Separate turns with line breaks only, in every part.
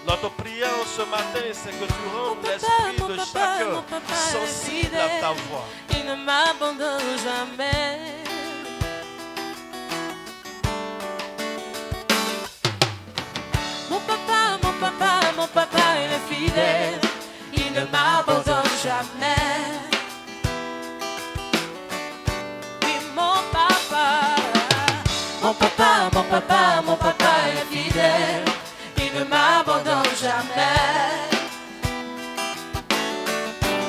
Notre prière ce matin, c'est que tu rendes l'esprit de chacun sensible à ta voix.
Il ne m'abandonne jamais. Mon papa, il est fidèle. Il ne m'abandonne jamais. Oui, mon papa, il est fidèle. Il ne m'abandonne jamais.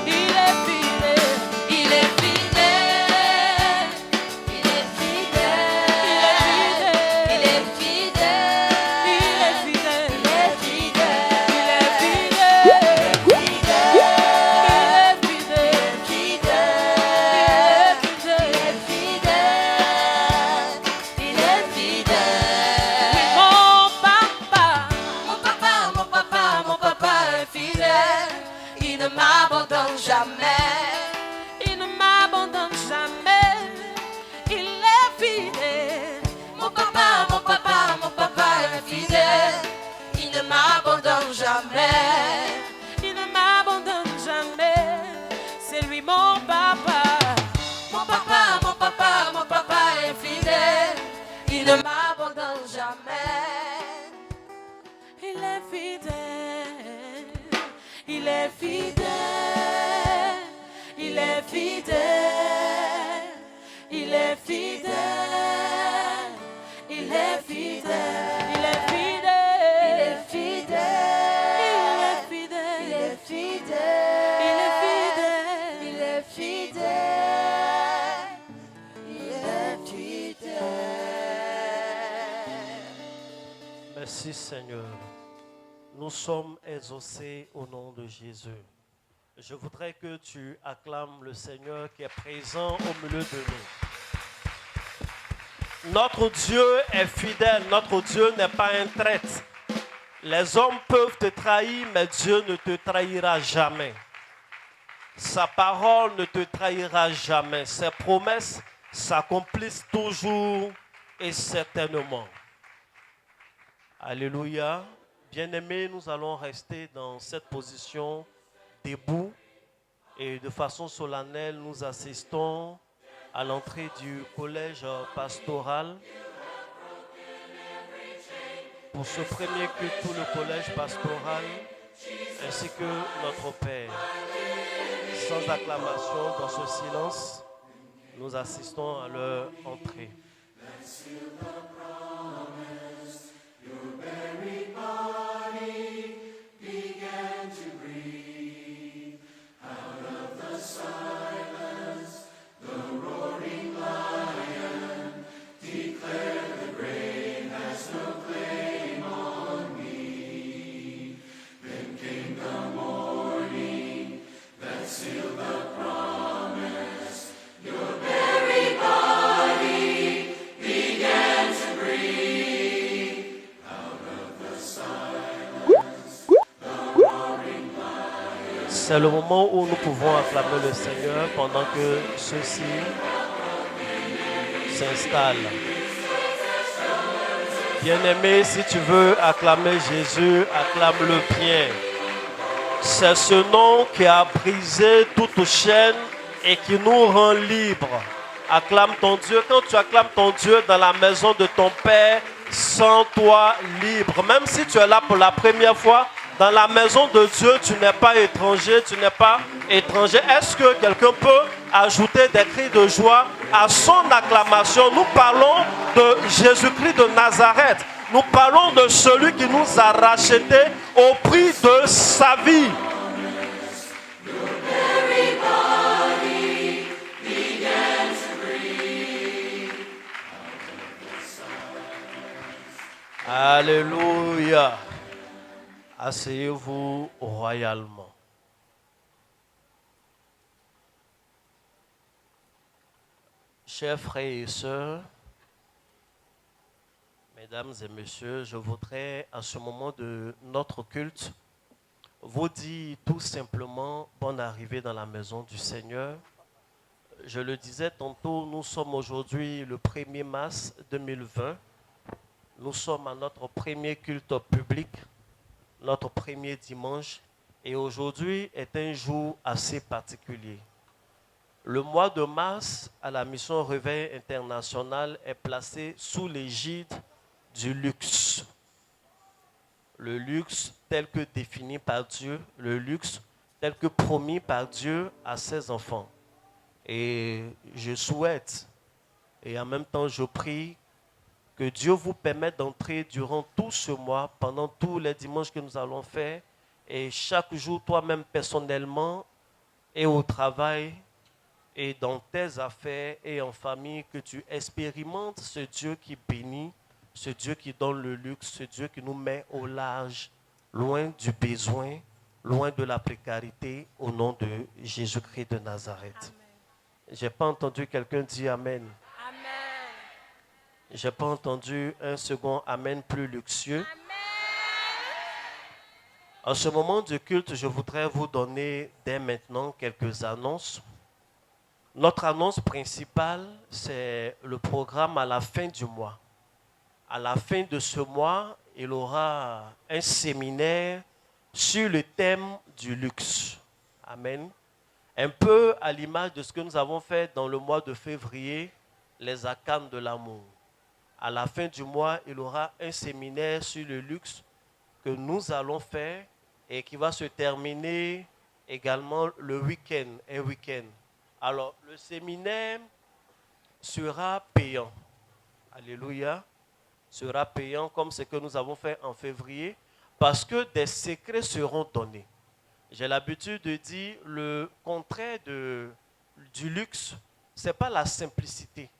Il est fidèle, il est fidèle, il est fidèle, il est fidèle, il est fidèle, il est fidèle, il est m'abandonne jamais. Il ne m'abandonne jamais. Il est fidèle. Mon papa est fidèle. Il ne m'abandonne jamais. Il ne m'abandonne jamais. C'est lui mon papa. Mon papa est fidèle. Il ne m'abandonne jamais. Il est fidèle. Il est fidèle, il est fidèle, il est fidèle, il est fidèle, il est fidèle, il est fidèle, il est fidèle, il est fidèle, il est fidèle.
Merci Seigneur. Nous sommes exaucés au nom de Jésus. Je voudrais que tu acclames le Seigneur qui est présent au milieu de nous. Notre Dieu est fidèle, notre Dieu n'est pas un traître. Les hommes peuvent te trahir, mais Dieu ne te trahira jamais. Sa parole ne te trahira jamais. Ses promesses s'accomplissent toujours et certainement. Alléluia. Bien-aimés, nous allons rester dans cette position debout et de façon solennelle, nous assistons à l'entrée du collège pastoral. Pour ce premier culte, tout le collège pastoral ainsi que notre Père. Sans acclamation, dans ce silence, nous assistons à leur entrée. C'est le moment où nous pouvons acclamer le Seigneur pendant que ceux-ci s'installent. Bien-aimé, si tu veux acclamer Jésus, acclame-le bien. C'est ce nom qui a brisé toute chaîne et qui nous rend libres. Acclame ton Dieu. Quand tu acclames ton Dieu dans la maison de ton Père, sens-toi libre. Même si tu es là pour la première fois, dans la maison de Dieu, tu n'es pas étranger, tu n'es pas étranger. Est-ce que quelqu'un peut ajouter des cris de joie à son acclamation? Nous parlons de Jésus-Christ de Nazareth. Nous parlons de celui qui nous a rachetés au prix de sa vie. Alléluia. Asseyez-vous royalement. Chers frères et sœurs, mesdames et messieurs, je voudrais à ce moment de notre culte vous dire tout simplement bonne arrivée dans la maison du Seigneur. Je le disais tantôt, nous sommes aujourd'hui le 1er mars 2020. Nous sommes à notre premier culte public. notre premier dimanche et aujourd'hui est un jour assez particulier. Le mois de mars à la mission Réveil International est placé sous l'égide du luxe. Le luxe tel que défini par Dieu, le luxe tel que promis par Dieu à ses enfants. Et je souhaite, et en même temps je prie, que Dieu vous permette d'entrer durant tout ce mois, pendant tous les dimanches que nous allons faire, et chaque jour, toi-même personnellement, et au travail, et dans tes affaires, et en famille, que tu expérimentes ce Dieu qui bénit, ce Dieu qui donne le luxe, ce Dieu qui nous met au large, loin du besoin, loin de la précarité, au nom de Jésus-Christ de Nazareth. Je n'ai pas entendu quelqu'un dire Amen. Je n'ai pas entendu un second Amen plus luxueux. Amen. En ce moment de culte, je voudrais vous donner dès maintenant quelques annonces. Notre annonce principale, c'est le programme à la fin du mois. À la fin de ce mois, il y aura un séminaire sur le thème du luxe. Amen. Un peu à l'image de ce que nous avons fait dans le mois de février, les arcanes de l'amour. À la fin du mois, il y aura un séminaire sur le luxe que nous allons faire et qui va se terminer également le week-end, un week-end. Alors, le séminaire sera payant. Alléluia. Sera payant comme ce que nous avons fait en février parce que des secrets seront donnés. J'ai l'habitude de dire le contraire du luxe, ce n'est pas la simplicité.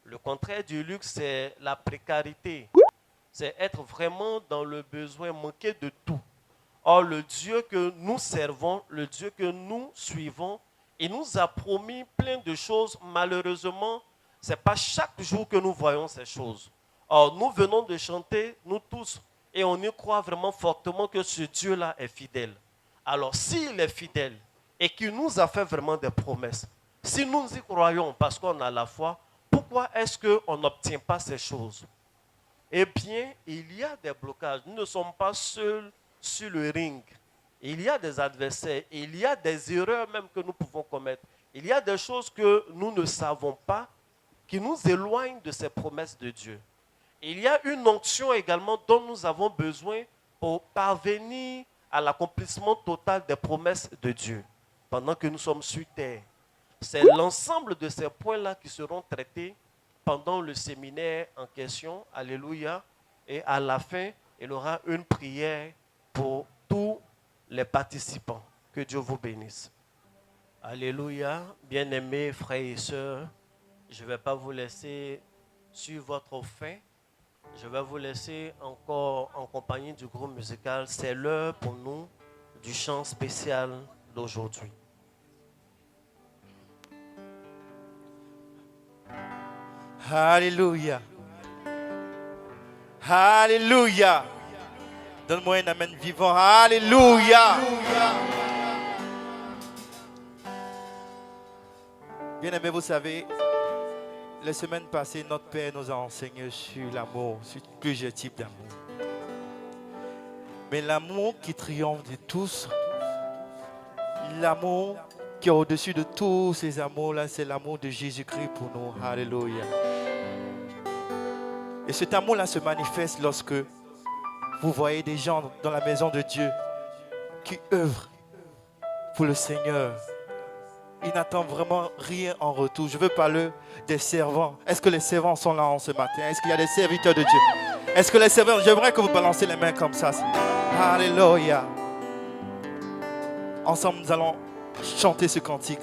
Le contraire du luxe, c'est la précarité. C'est être vraiment dans le besoin, manquer de tout. Or, le Dieu que nous servons, le Dieu que nous suivons, il nous a promis plein de choses. Malheureusement, ce n'est pas chaque jour que nous voyons ces choses. Or, nous venons de chanter, nous tous, et on y croit vraiment fortement que ce Dieu-là est fidèle. Alors, s'il est fidèle et qu'il nous a fait vraiment des promesses, si nous y croyons parce qu'on a la foi, pourquoi est-ce qu'on n'obtient pas ces choses? Eh bien, il y a des blocages. Nous ne sommes pas seuls sur le ring. Il y a des adversaires. Il y a des erreurs même que nous pouvons commettre. Il y a des choses que nous ne savons pas qui nous éloignent de ces promesses de Dieu. Il y a une onction également dont nous avons besoin pour parvenir à l'accomplissement total des promesses de Dieu pendant que nous sommes sur terre. C'est l'ensemble de ces points-là qui seront traités pendant le séminaire en question. Alléluia. Et à la fin, il y aura une prière pour tous les participants. Que Dieu vous bénisse. Alléluia. Bien-aimés frères et sœurs, je ne vais pas vous laisser sur votre faim. Je vais vous laisser encore en compagnie du groupe musical. C'est l'heure pour nous du chant spécial d'aujourd'hui.
Alléluia. Alléluia. Donne-moi un amen vivant. Alléluia. Bien-aimés, vous savez, les semaines passées, notre Père nous a enseigné sur l'amour, sur plusieurs types d'amour. Mais l'amour qui triomphe de tous, l'amour qui est au-dessus de tous ces amours-là, c'est l'amour de Jésus-Christ pour nous. Alléluia. Et cet amour-là se manifeste lorsque vous voyez des gens dans la maison de Dieu qui œuvrent pour le Seigneur. Ils n'attendent vraiment rien en retour. Je veux parler des servants. Est-ce que les servants sont là en ce matin? Est-ce qu'il y a des serviteurs de Dieu? Est-ce que les servants... J'aimerais que vous balancez les mains comme ça. Alléluia. Ensemble, nous allons chanter ce cantique.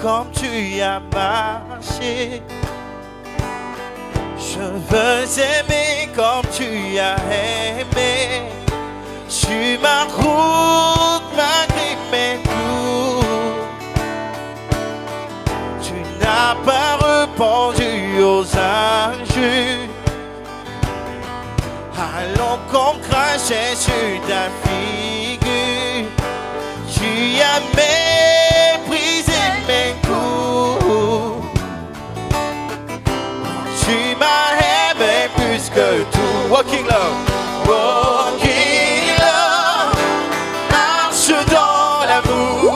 Comme tu as marché, je veux aimer comme tu as aimé. Sur ma route, allons qu'on crachait sur ta figure. Tu as méprisé mes coups. Tu m'as aimé plus que tout. Walking love, walking love, marche dans l'amour.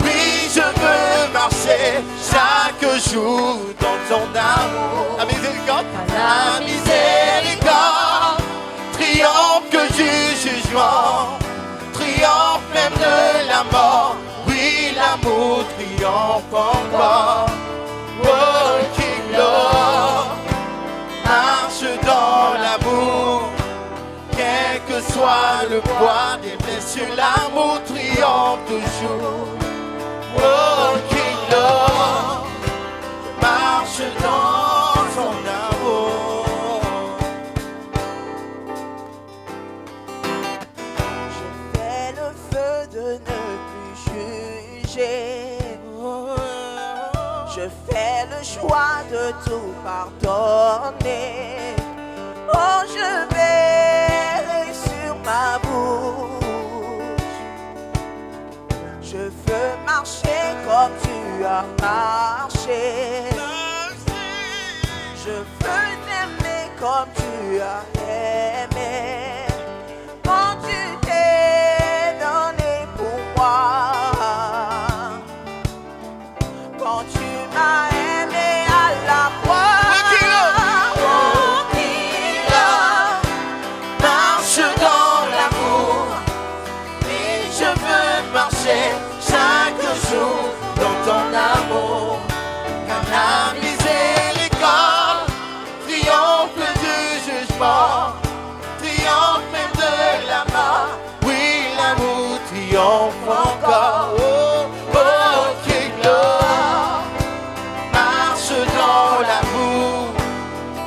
Oui, je veux marcher chaque jour dans ton amour. La miséricorde, la miséricorde triomphe du jugement, triomphe même de la mort. Oui, l'amour triomphe encore. Walking love, marche dans l'amour. Quel que soit le poids des blessures, l'amour triomphe toujours. Walking love, marche dans son amour.
Je fais le feu de ne plus juger. Je fais le choix de tout pardonner. Oh, je verrai sur ma bouche. Je veux marcher comme tu as marché. Je veux t'aimer comme tu as aimé. Quand tu t'es donné pour moi. Quand tu m'as aimé à la croix.
Walking love, marche dans l'amour. Et je veux marcher chaque jour dans ton amour. Car la miséricorde triomphe du jugement, triomphe même de la mort. Oui, l'amour triomphe encore. Oh, walking love, marche dans l'amour.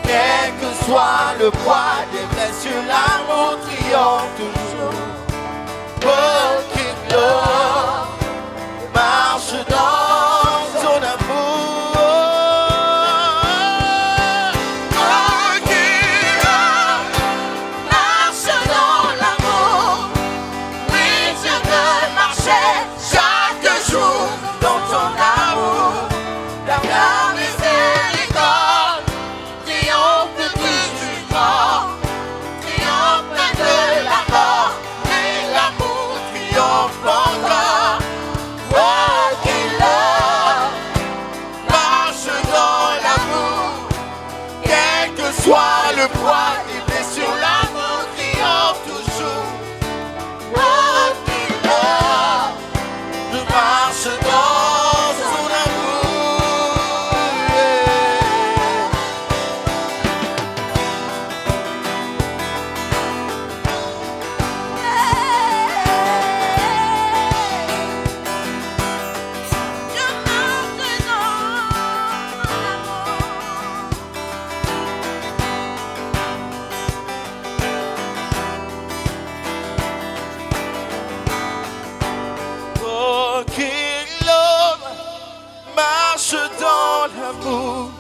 Quel que soit le poids des blessures, l'amour triomphe toujours. Walking love, marche dans son amour. Walking love, marche dans l'amour. Oui, je veux marcher chaque jour dans ton amour. La miséricorde triomphe du jugement, triomphe de la mort, et l'amour triomphe encore. Walking love, marche dans l'amour. Quel que soit le poids des blessures, l'amour triomphe toujours. Walking love, je marche dans son amour. Walking love, marche dans l'amour.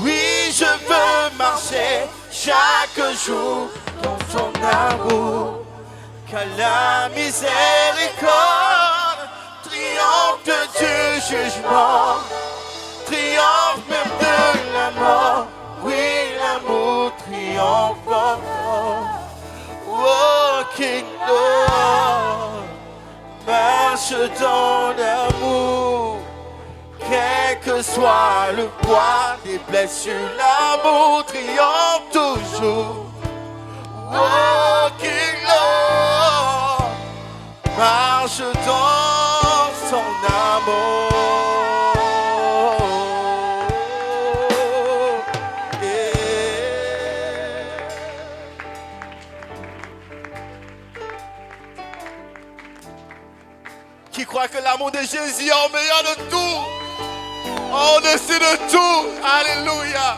Oui, je veux marcher chaque jour dans ton amour. Car la miséricorde triomphe du jugement, triomphe même de la mort. Oui, l'amour triomphe encore. Walking love, marche dans l'amour. Quel que soit le poids des blessures, l'amour triomphe toujours. Walking love, marche dans son amour. Qui croit que l'amour de Jésus est au meilleur de tout, au-dessus de tout. Alléluia.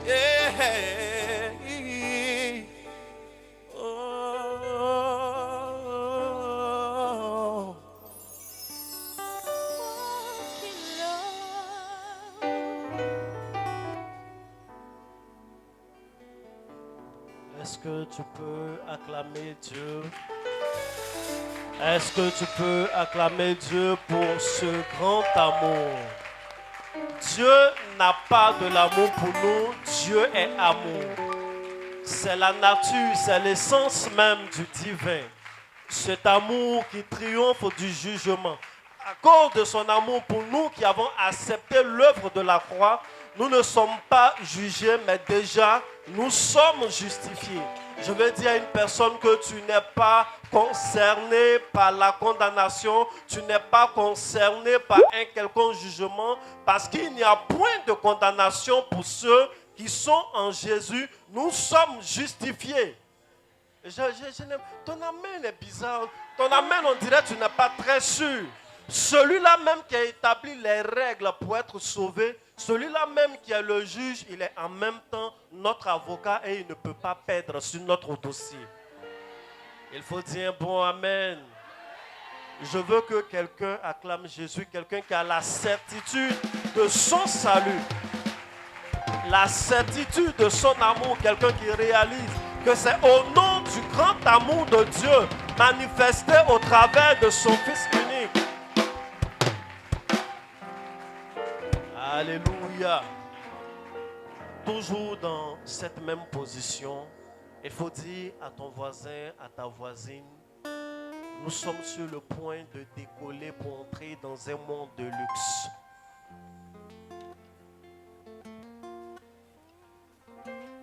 Yeah. Oh.
Est-ce que tu peux acclamer Dieu? Est-ce que tu peux acclamer Dieu pour ce grand amour? Dieu n'a pas de l'amour pour nous, Dieu est amour. C'est la nature, c'est l'essence même du divin. Cet amour qui triomphe du jugement. À cause de son amour pour nous qui avons accepté l'œuvre de la croix, nous ne sommes pas jugés, mais déjà nous sommes justifiés. Je veux dire à une personne que tu n'es pas concerné par la condamnation, tu n'es pas concerné par un quelconque jugement, parce qu'il n'y a point de condamnation pour ceux qui sont en Jésus. Nous sommes justifiés. Ton amen est bizarre. Ton amen, on dirait que tu n'es pas très sûr. Celui-là même qui a établi les règles pour être sauvé, celui-là même qui est le juge, il est en même temps notre avocat et il ne peut pas perdre sur notre dossier. Il faut dire bon amen. Je veux que quelqu'un acclame Jésus, quelqu'un qui a la certitude de son salut, la certitude de son amour, quelqu'un qui réalise que c'est au nom du grand amour de Dieu manifesté au travers de son Fils unique. Alléluia. Toujours dans cette même position, il faut dire à ton voisin, à ta voisine, nous sommes sur le point de décoller pour entrer dans un monde de luxe.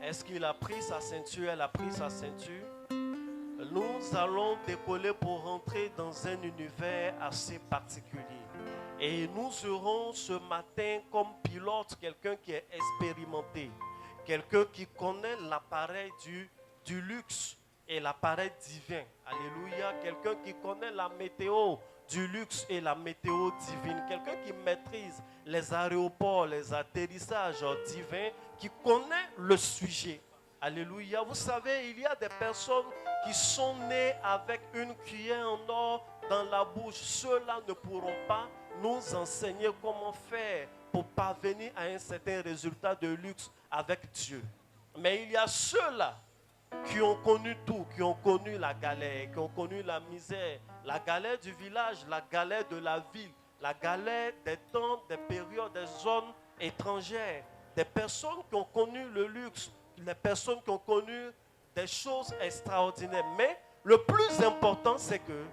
Est-ce qu'il a pris sa ceinture? Elle a pris sa ceinture. Nous allons décoller pour rentrer dans un univers assez particulier. Et nous serons ce matin comme pilote quelqu'un qui est expérimenté, quelqu'un qui connaît l'appareil du luxe et l'appareil divin. Alléluia. Quelqu'un qui connaît la météo du luxe et la météo divine. Quelqu'un qui maîtrise les aéroports, les atterrissages divins, qui connaît le sujet. Alléluia. Vous savez, il y a des personnes qui sont nées avec une cuillère en or dans la bouche. Ceux-là ne pourront pas nous enseigner comment faire pour parvenir à un certain résultat de luxe avec Dieu. Mais il y a ceux-là qui ont connu tout, qui ont connu la galère, qui ont connu la misère, la galère du village, la galère de la ville, la galère des temps, des périodes, des zones étrangères, des personnes qui ont connu le luxe, des personnes qui ont connu des choses extraordinaires. Mais le plus important, c'est que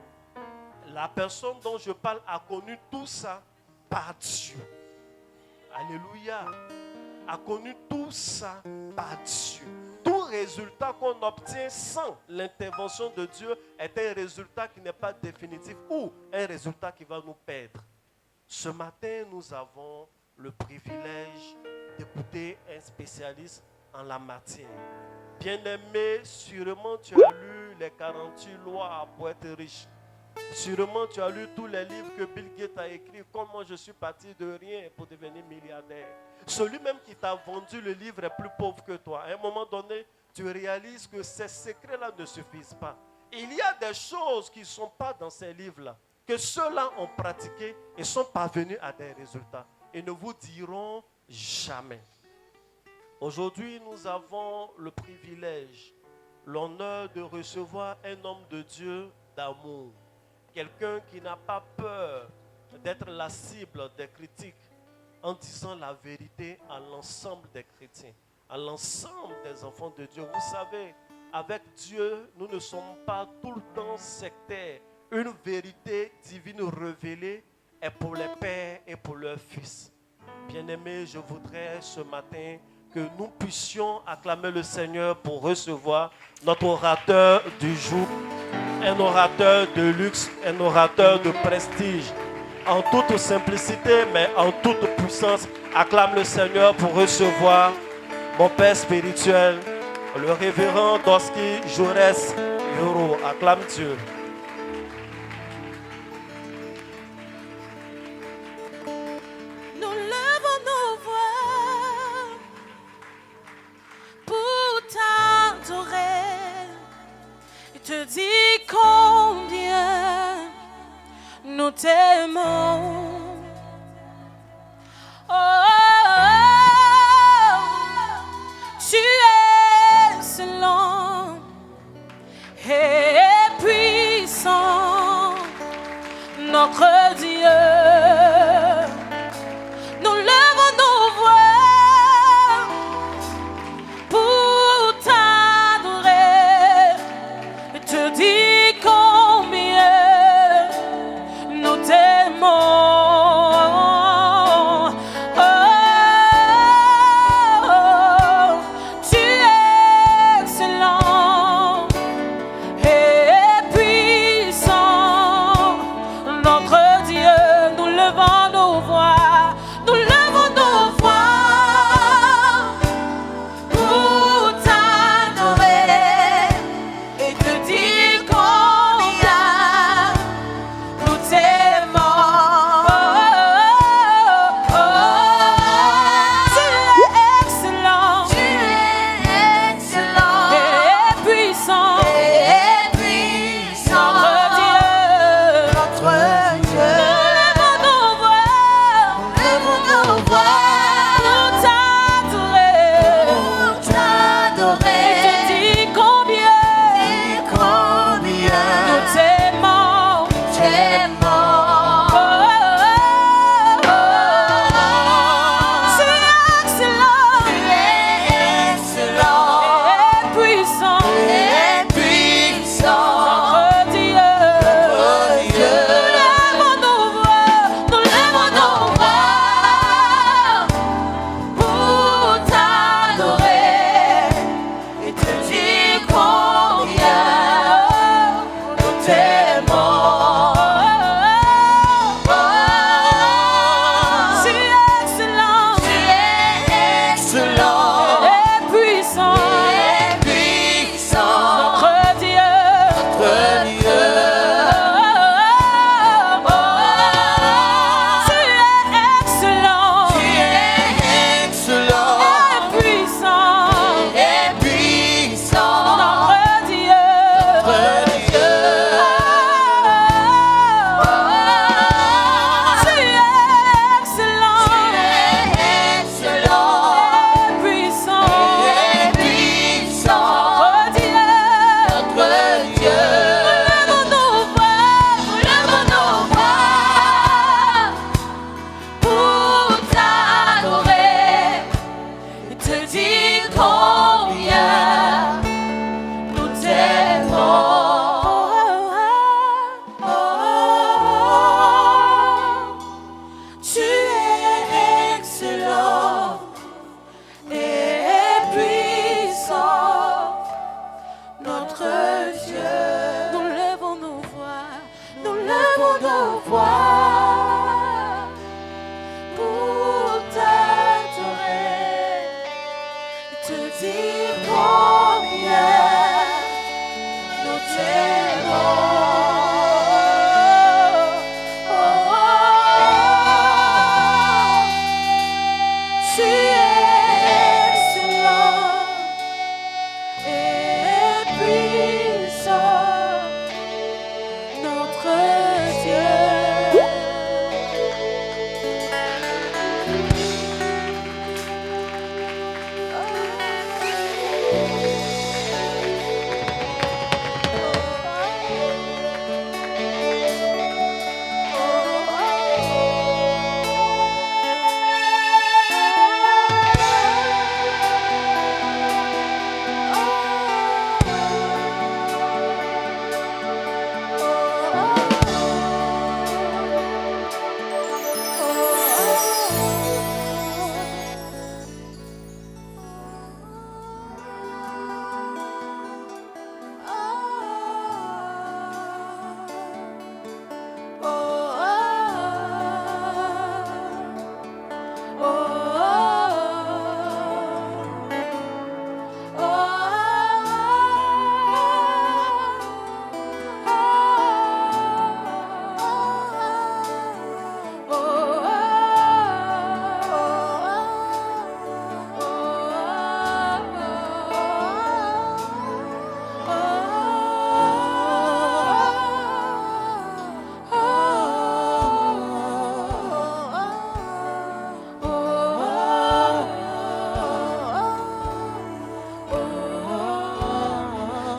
la personne dont je parle a connu tout ça par Dieu. Alléluia. A connu tout ça par Dieu. Tout résultat qu'on obtient sans l'intervention de Dieu est un résultat qui n'est pas définitif ou un résultat qui va nous perdre. Ce matin, nous avons le privilège d'écouter un spécialiste en la matière. Bien-aimé, sûrement tu as lu les 48 lois pour être riche. Sûrement tu as lu tous les livres que Bill Gates a écrits. Comment je suis parti de rien pour devenir milliardaire. Celui même qui t'a vendu le livre est plus pauvre que toi. À un moment donné, tu réalises que ces secrets-là ne suffisent pas. Il y a des choses qui ne sont pas dans ces livres-là, que ceux-là ont pratiqué et sont parvenus à des résultats. Et ne vous diront jamais. Aujourd'hui, nous avons le privilège, l'honneur de recevoir un homme de Dieu d'amour. Quelqu'un qui n'a pas peur d'être la cible des critiques en disant la vérité à l'ensemble des chrétiens, à l'ensemble des enfants de Dieu. Vous savez, avec Dieu, nous ne sommes pas tout le temps sectaires. Une vérité divine révélée est pour les pères et pour leurs fils. Bien-aimés, je voudrais ce matin que nous puissions acclamer le Seigneur pour recevoir notre orateur du jour. Un orateur de luxe, un orateur de prestige. En toute simplicité, mais en toute puissance, acclame le Seigneur pour recevoir mon Père spirituel, le révérend Doski Jaurès Yoro. Acclame Dieu.
Nous levons nos voix pour t'adorer et te dire combien nous t'aimons. Oh, tu es selon toi pour t'adorer et te dire combien nous t'aimons. Tu es excellent et puissant, notre Dieu.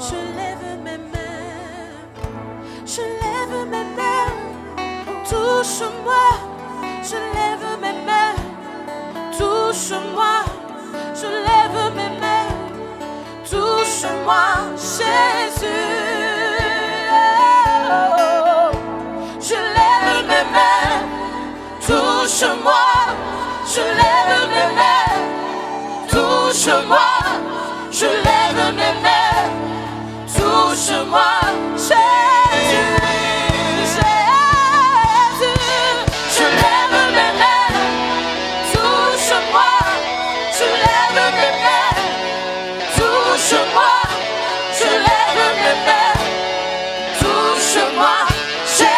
Je lève mes mains, je lève mes mains, touche-moi, je lève mes mains, touche-moi, je lève mes mains, touche-moi, Jésus. Je lève mes mains, touche-moi, je lève mes mains, touche-moi, je lève mes mains, touche-moi, Jésus, Jésus. Je lève mes mains, touche-moi, je lève mes mains, touche-moi, je lève mes mains, touche-moi, Jésus.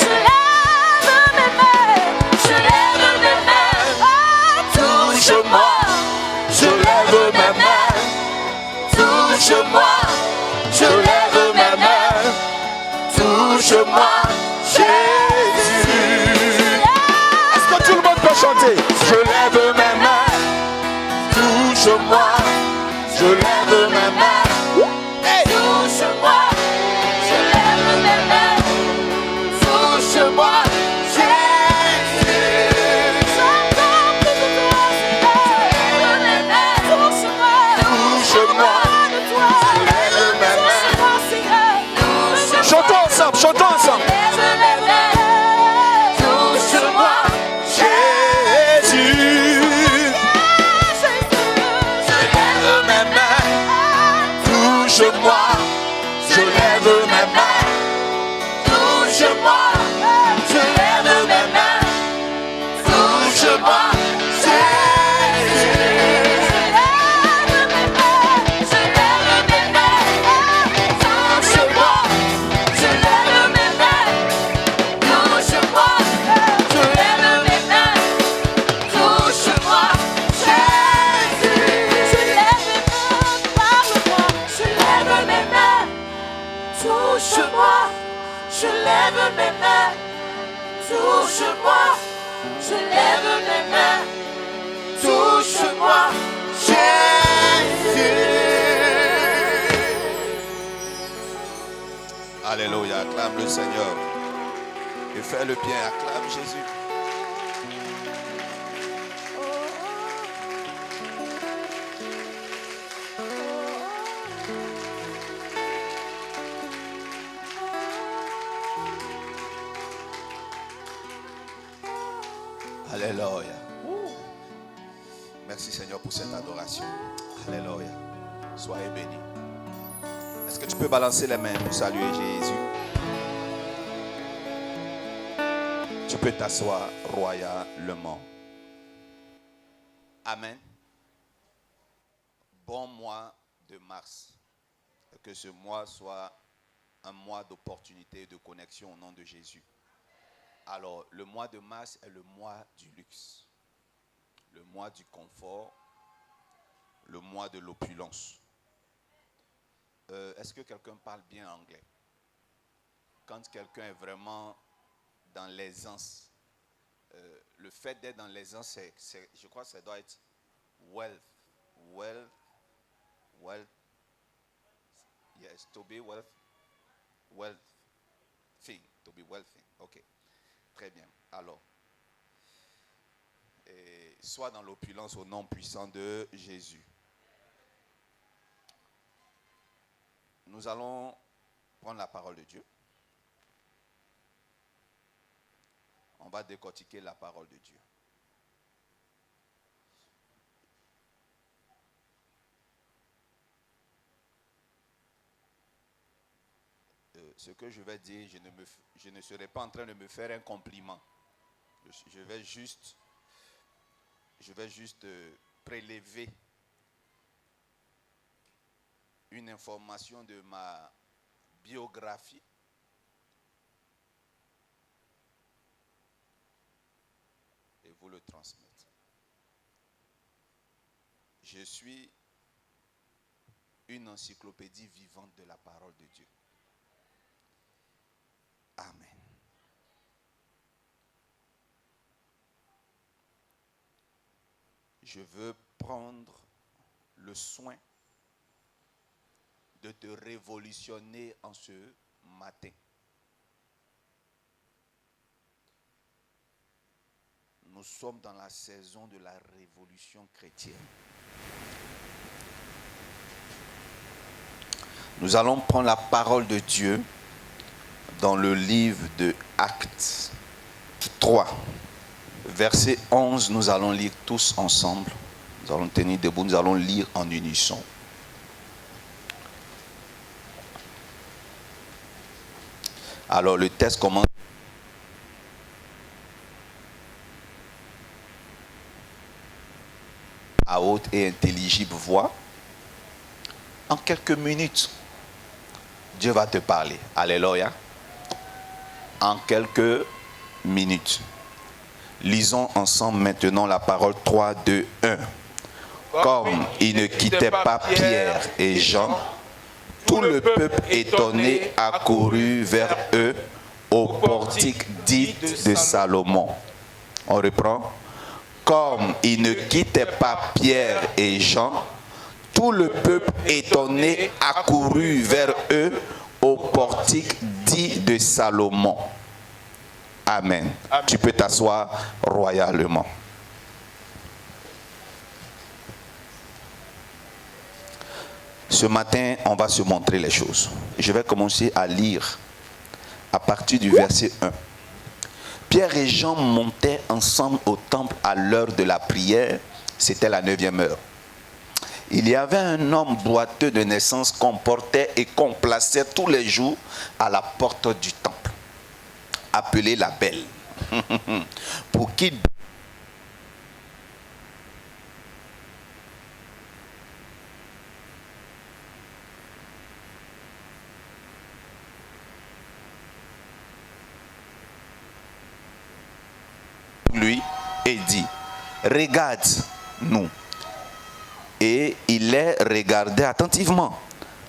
Je lève mes mains, je lève mes mains, touche-moi, je lève mes mains, touche-moi, je lève mes mains, touche-moi, Jésus.
Est-ce que tout le monde peut chanter? Je lève mes mains, touche-moi, je lève mes mains.
Touche-moi, je lève mes mains, touche-moi, Jésus. J'entends plus de toi, Seigneur. Je lève mes mains, touche-moi,
Touche-moi,
de toi.
je lève mes mains.
Touche-moi, Seigneur. Touche-moi.
Chantons ensemble, chantons ensemble.
Lève mes mains, touche-moi,
Jésus, je lève mes mains, touche-moi, je lève mes mains, touche-moi, je lève mes mains, touche-moi,
je lève mes mains, touche-moi, je lève mes mains, touche-moi, Jésus.
Alléluia, acclame le Seigneur. Et fais le bien, acclame Jésus. Alléluia. Merci Seigneur pour cette adoration. Alléluia. Soyez bénis. Est-ce que tu peux balancer les mains pour saluer Jésus? Tu peux t'asseoir royalement. Amen. Bon mois de mars. Que ce mois soit un mois d'opportunité et de connexion au nom de Jésus. Alors, le mois de mars est le mois du luxe, le mois du confort, le mois de l'opulence. Est-ce que quelqu'un parle bien anglais? Quand quelqu'un est vraiment dans l'aisance, le fait d'être dans l'aisance, je crois que ça doit être wealth. Yes, to be wealthy. To be wealthy. Ok. Très bien. Alors, sois dans l'opulence au nom puissant de Jésus. Nous allons prendre la parole de Dieu. On va décortiquer la parole de Dieu. Ce que je vais dire, je ne serai pas en train de me faire un compliment. Je vais juste prélever une information de ma biographie et vous le transmettre. Je suis une encyclopédie vivante de la parole de Dieu. Amen. Je veux prendre le soin de te révolutionner en ce matin. Nous sommes dans la saison de la révolution chrétienne. Nous allons prendre la parole de Dieu dans le livre de Actes 3, verset 11, nous allons lire tous ensemble. Nous allons tenir debout, nous allons lire en unisson. Alors le texte commence. À haute et intelligible voix. En quelques minutes, Dieu va te parler. Alléluia. En quelques minutes. Lisons ensemble maintenant la parole 3, 2, 1. Comme ils ne quittaient pas Pierre et Jean, tout le peuple étonné accourut vers eux au portique dit de Salomon. On reprend. Comme ils ne quittaient pas Pierre et Jean, tout le peuple étonné accourut vers eux au portique dit de Salomon. Amen. Amen. Tu peux t'asseoir royalement. Ce matin, on va se montrer les choses. Je vais commencer à lire à partir du verset 1. Pierre et Jean montaient ensemble au temple à l'heure de la prière. C'était la 9e heure. Il y avait un homme boiteux de naissance qu'on portait et qu'on plaçait tous les jours à la porte du temple, appelé la Belle, pour qu'il lui et dit, regarde-nous. Et il les regardait attentivement,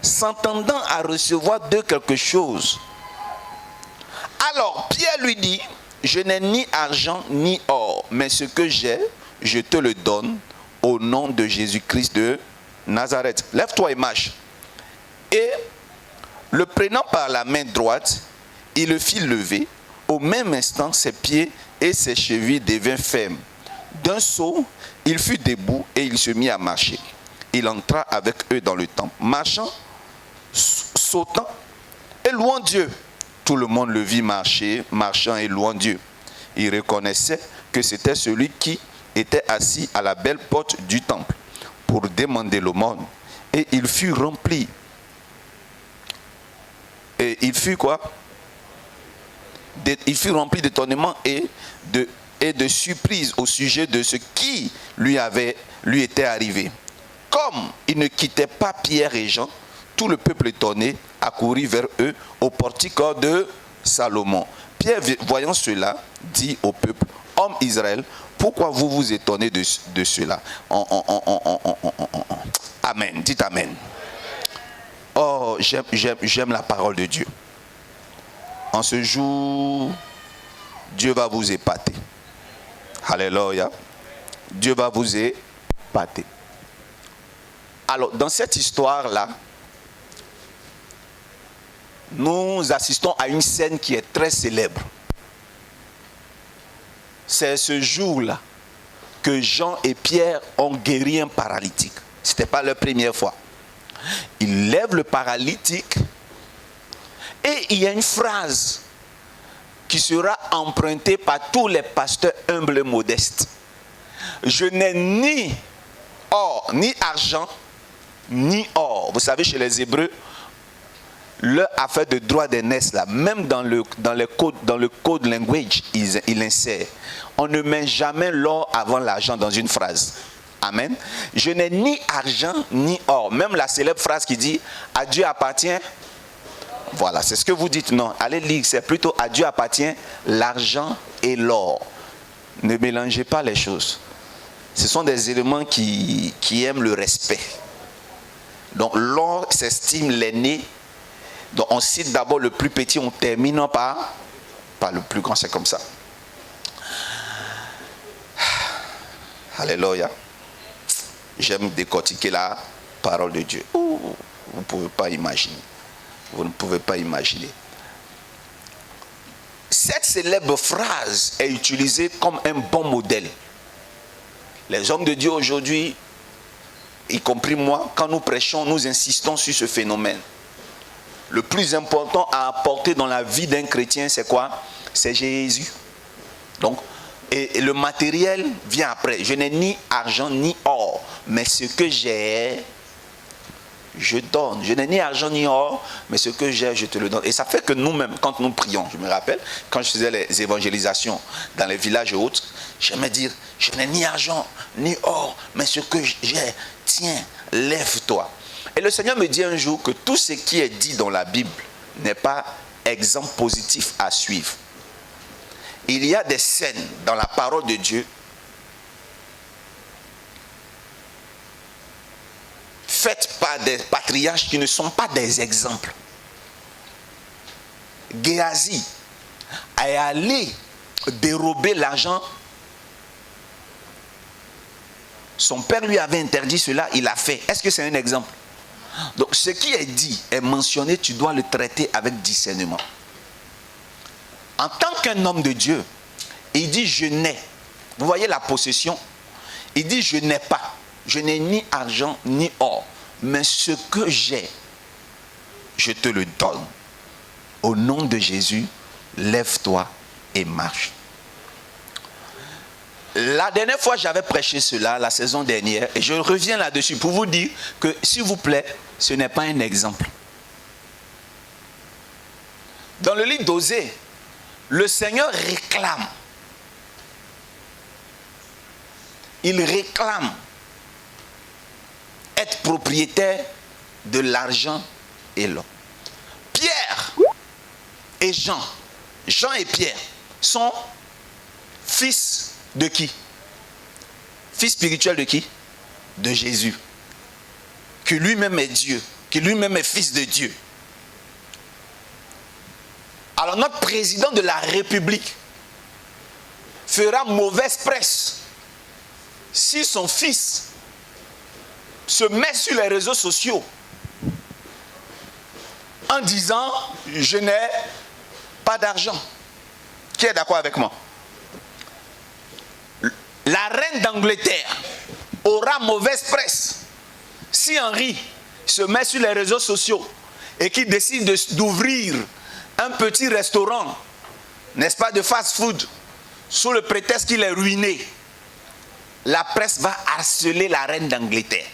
s'entendant à recevoir d'eux quelque chose. Alors Pierre lui dit, je n'ai ni argent ni or, mais ce que j'ai, je te le donne au nom de Jésus-Christ de Nazareth. Lève-toi et marche. Et le prenant par la main droite, il le fit lever. Au même instant, ses pieds et ses chevilles devinrent fermes. D'un saut, il fut debout et il se mit à marcher. Il entra avec eux dans le temple, marchant, sautant et louant Dieu. Tout le monde le vit marcher, marchant et louant Dieu. Il reconnaissait que c'était celui qui était assis à la belle porte du temple pour demander l'aumône. Et il fut rempli. Et il fut quoi? d'étonnement et de surprise au sujet de ce qui lui était arrivé. Comme il ne quittait pas Pierre et Jean, tout le peuple étonné accourut vers eux au portique de Salomon. Pierre, voyant cela, dit au peuple: Hommes Israël, pourquoi vous vous étonnez de cela? Amen. Dites Amen. Oh, j'aime la parole de Dieu. En ce jour, Dieu va vous épater. Alléluia. Dieu va vous épater. Alors, dans cette histoire-là, nous assistons à une scène qui est très célèbre. C'est ce jour-là que Jean et Pierre ont guéri un paralytique. Ce n'était pas leur première fois. Ils lèvent le paralytique et il y a une phrase qui sera empruntée par tous les pasteurs humbles et modestes. Je n'ai ni or, ni argent, ni or. Vous savez, chez les Hébreux, leur affaire de droit d'aînesse, là, même dans le code language, ils insèrent. On ne met jamais l'or avant l'argent dans une phrase. Amen. Je n'ai ni argent ni or. Même la célèbre phrase qui dit « à Dieu appartient ». Voilà, c'est ce que vous dites. Non, allez lire, c'est plutôt « à Dieu appartient l'argent et l'or ». Ne mélangez pas les choses. Ce sont des éléments qui aiment le respect. Donc l'or s'estime l'aîné. Donc on cite d'abord le plus petit, on termine par le plus grand, c'est comme ça. Alléluia. J'aime décortiquer la parole de Dieu. Vous ne pouvez pas imaginer. Vous ne pouvez pas imaginer. Cette célèbre phrase est utilisée comme un bon modèle. Les hommes de Dieu aujourd'hui, y compris moi, quand nous prêchons, nous insistons sur ce phénomène. Le plus important à apporter dans la vie d'un chrétien, c'est quoi? C'est Jésus. Donc, et le matériel vient après. Je n'ai ni argent ni or, mais ce que j'ai, je donne. Je n'ai ni argent ni or, mais ce que j'ai, je te le donne. Et ça fait que nous-mêmes, quand nous prions, je me rappelle, quand je faisais les évangélisations dans les villages et autres, j'aimais dire, je n'ai ni argent ni or, mais ce que j'ai, tiens, lève-toi. Et le Seigneur me dit un jour que tout ce qui est dit dans la Bible n'est pas exemple positif à suivre. Il y a des scènes dans la parole de Dieu faites par des patriarches qui ne sont pas des exemples. Géasi est allé dérober l'argent. Son père lui avait interdit cela, il l'a fait. Est-ce que c'est un exemple? Donc ce qui est dit, est mentionné, tu dois le traiter avec discernement. En tant qu'un homme de Dieu, il dit je n'ai. Vous voyez la possession? Il dit je n'ai pas. Je n'ai ni argent ni or. Mais ce que j'ai, je te le donne. Au nom de Jésus, lève-toi et marche. La dernière fois, j'avais prêché cela, la saison dernière, et je reviens là-dessus pour vous dire que, s'il vous plaît, ce n'est pas un exemple. Dans le livre d'Osée, le Seigneur réclame. Il réclame être propriétaire de l'argent et l'or. Pierre et Jean et Pierre sont fils de qui? Fils spirituel de qui? De Jésus. Qui lui-même est Dieu. Qui lui-même est fils de Dieu. Alors notre président de la République fera mauvaise presse si son fils se met sur les réseaux sociaux en disant je n'ai pas d'argent. Qui est d'accord avec moi? La reine d'Angleterre aura mauvaise presse si Henri se met sur les réseaux sociaux et qu'il décide d'ouvrir un petit restaurant, n'est-ce pas, de fast-food, sous le prétexte qu'il est ruiné. La presse va harceler la reine d'Angleterre.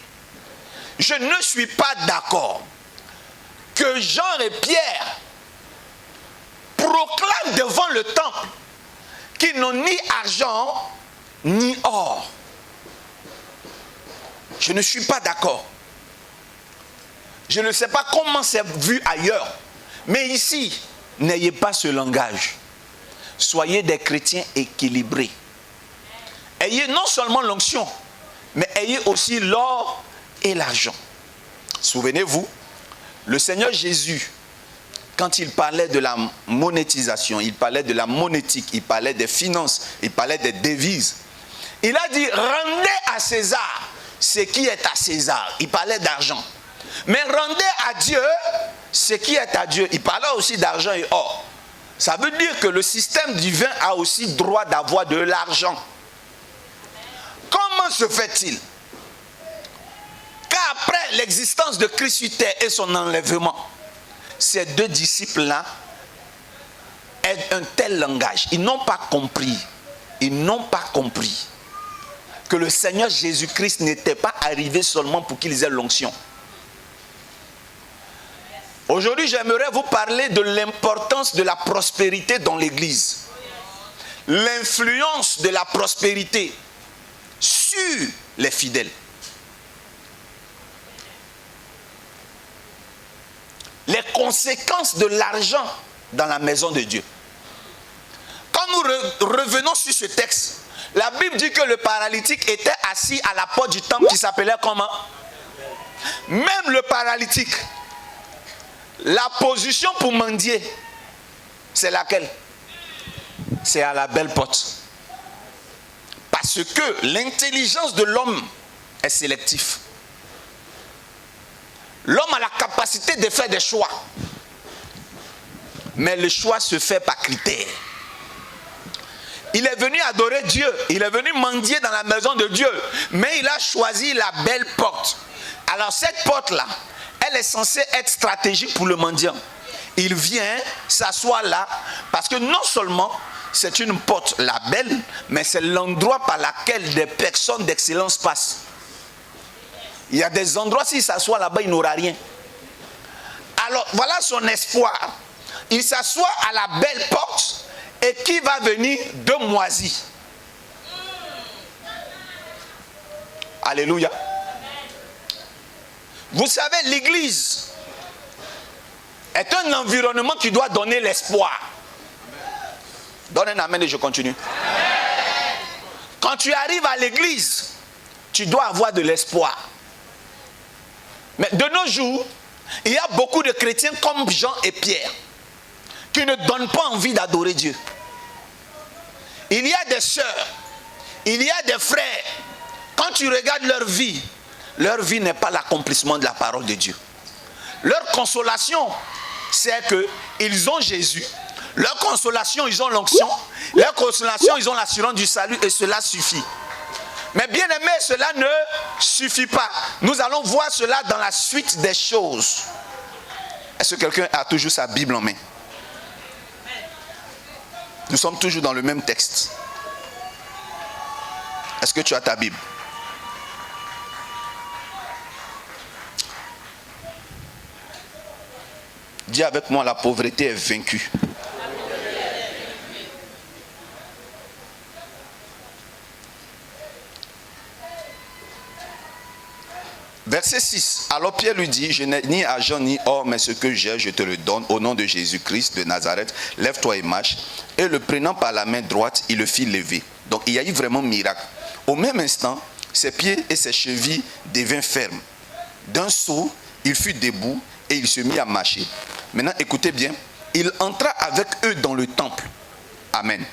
Je ne suis pas d'accord que Jean et Pierre proclament devant le temple qu'ils n'ont ni argent ni or. Je ne suis pas d'accord. Je ne sais pas comment c'est vu ailleurs. Mais ici, n'ayez pas ce langage. Soyez des chrétiens équilibrés. Ayez non seulement l'onction, mais ayez aussi l'or et l'argent. Souvenez-vous, le Seigneur Jésus, quand il parlait de la monétisation, il parlait de la monétique, il parlait des finances, il parlait des devises. Il a dit, rendez à César ce qui est à César. Il parlait d'argent. Mais rendez à Dieu ce qui est à Dieu. Il parlait aussi d'argent et or. Ça veut dire que le système divin a aussi droit d'avoir de l'argent. Comment se fait-il qu'après l'existence de Christ sur terre et son enlèvement, ces deux disciples-là aient un tel langage? Ils n'ont pas compris. Ils n'ont pas compris que le Seigneur Jésus-Christ n'était pas arrivé seulement pour qu'ils aient l'onction. Aujourd'hui, j'aimerais vous parler de l'importance de la prospérité dans l'Église. L'influence de la prospérité sur les fidèles. Les conséquences de l'argent dans la maison de Dieu. Quand nous revenons sur ce texte, la Bible dit que le paralytique était assis à la porte du temple qui s'appelait comment? Même le paralytique. La position pour mendier, c'est laquelle? C'est à la belle porte. Parce que l'intelligence de l'homme est sélective. L'homme a la capacité de faire des choix. Mais le choix se fait par critère. Il est venu adorer Dieu. Il est venu mendier dans la maison de Dieu. Mais il a choisi la belle porte. Alors cette porte-là, elle est censée être stratégique pour le mendiant. Il vient s'asseoir là parce que non seulement c'est une porte, la belle, mais c'est l'endroit par lequel des personnes d'excellence passent. Il y a des endroits, s'il s'assoit là-bas, il n'aura rien. Alors voilà son espoir. Il s'assoit à la belle porte et qui va venir de moisi. Alléluia. Vous savez, l'église est un environnement qui doit donner l'espoir. Donne un amen et je continue. Quand tu arrives à l'église, tu dois avoir de l'espoir. Mais de nos jours, il y a beaucoup de chrétiens comme Jean et Pierre qui ne donnent pas envie d'adorer Dieu. Il y a des sœurs, il y a des frères. Quand tu regardes leur vie n'est pas l'accomplissement de la parole de Dieu. Leur consolation, c'est qu'ils ont Jésus. Leur consolation, ils ont l'onction. Leur consolation, ils ont l'assurance du salut et cela suffit. Mais bien aimé, cela ne suffit pas. Nous allons voir cela dans la suite des choses. Est-ce que quelqu'un a toujours sa Bible en main? Nous sommes toujours dans le même texte. Est-ce que tu as ta Bible? Dis avec moi, la pauvreté est vaincue. Verset 6. Alors Pierre lui dit, je n'ai ni argent ni or, mais ce que j'ai, je te le donne au nom de Jésus-Christ de Nazareth. Lève-toi et marche. Et le prenant par la main droite, il le fit lever. Donc il y a eu vraiment miracle. Au même instant, ses pieds et ses chevilles devinrent fermes. D'un saut, il fut debout et il se mit à marcher. Maintenant, écoutez bien. Il entra avec eux dans le temple. Amen.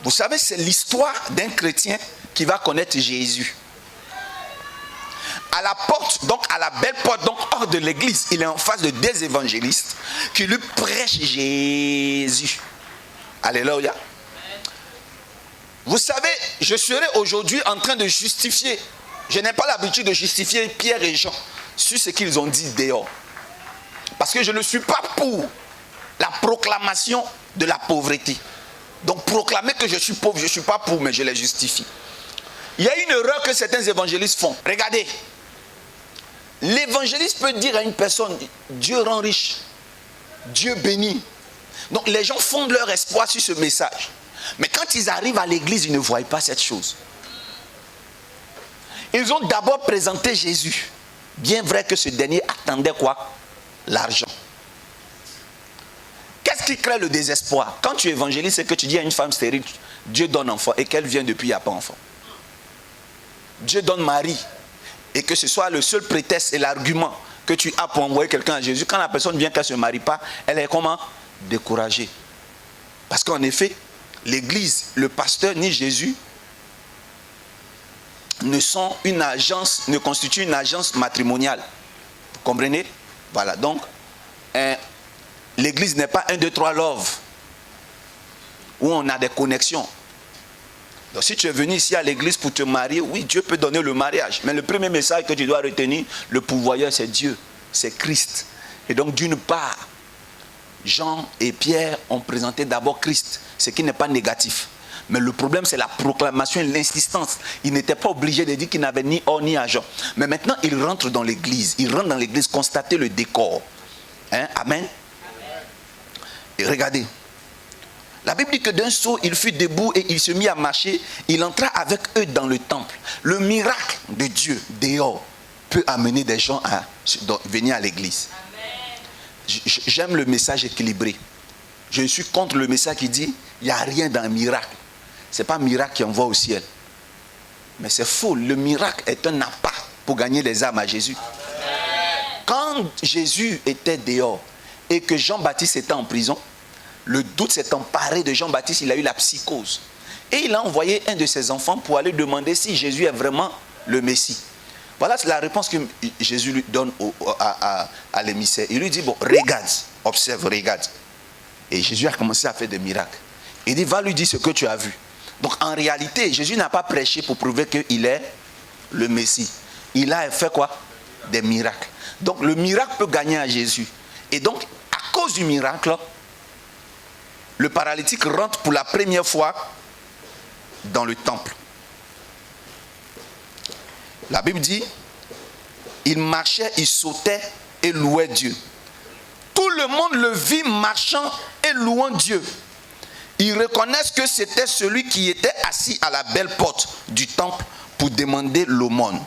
Vous savez, c'est l'histoire d'un chrétien qui va connaître Jésus. À la porte, donc à la belle porte, donc hors de l'église, il est en face de des évangélistes qui lui prêchent Jésus. Alléluia. Vous savez, je serai aujourd'hui en train de justifier. Je n'ai pas l'habitude de justifier Pierre et Jean sur ce qu'ils ont dit dehors. Parce que je ne suis pas pour la proclamation de la pauvreté. Donc proclamer que je suis pauvre, je ne suis pas pour, mais je les justifie. Il y a une erreur que certains évangélistes font. Regardez. L'évangéliste peut dire à une personne, Dieu rend riche, Dieu bénit, Donc les gens fondent leur espoir sur ce message. Mais quand ils arrivent à l'église, ils ne voient pas cette chose. Ils ont d'abord présenté Jésus. Bien vrai que ce dernier attendait quoi? L'argent. Qu'est-ce qui crée le désespoir? Quand tu évangélises, c'est que tu dis à une femme stérile, Dieu donne enfant, et qu'elle vient depuis, il n'y a pas enfant. Dieu donne mari, et que ce soit le seul prétexte et l'argument que tu as pour envoyer quelqu'un à Jésus. Quand la personne vient qu'elle ne se marie pas, elle est comment? Découragée. Parce qu'en effet, l'église, le pasteur ni Jésus ne sont une agence, ne constituent une agence matrimoniale. Vous comprenez? Voilà, donc l'église n'est pas 1, 2, 3 love où on a des connexions. Donc si tu es venu ici à l'église pour te marier, oui, Dieu peut donner le mariage. Mais le premier message que tu dois retenir, le pourvoyeur, c'est Dieu, c'est Christ. Et donc d'une part, Jean et Pierre ont présenté d'abord Christ, ce qui n'est pas négatif. Mais le problème, c'est la proclamation et l'insistance. Ils n'étaient pas obligés de dire qu'ils n'avaient ni or ni argent. Mais maintenant, ils rentrent dans l'église. Ils rentrent dans l'église, constater le décor. Hein? Amen. Et regardez. La Bible dit que d'un saut, il fut debout et il se mit à marcher. Il entra avec eux dans le temple. Le miracle de Dieu, dehors, peut amener des gens à venir à l'église. J'aime le message équilibré. Je suis contre le message qui dit il n'y a rien dans un miracle. Ce n'est pas un miracle qui envoie au ciel. Mais c'est faux. Le miracle est un appât pour gagner les âmes à Jésus. Quand Jésus était dehors et que Jean-Baptiste était en prison, le doute s'est emparé de Jean-Baptiste, il a eu la psychose. Et il a envoyé un de ses enfants pour aller demander si Jésus est vraiment le Messie. Voilà la réponse que Jésus lui donne à l'émissaire. Il lui dit, bon, regarde, observe, regarde. Et Jésus a commencé à faire des miracles. Il dit, va lui dire ce que tu as vu. Donc en réalité, Jésus n'a pas prêché pour prouver qu'il est le Messie. Il a fait quoi? Des miracles. Donc le miracle peut gagner à Jésus. Et donc, à cause du miracle, le paralytique rentre pour la première fois dans le temple. La Bible dit, il marchait, il sautait et louait Dieu. Tout le monde le vit marchant et louant Dieu. Ils reconnaissent que c'était celui qui était assis à la belle porte du temple pour demander l'aumône.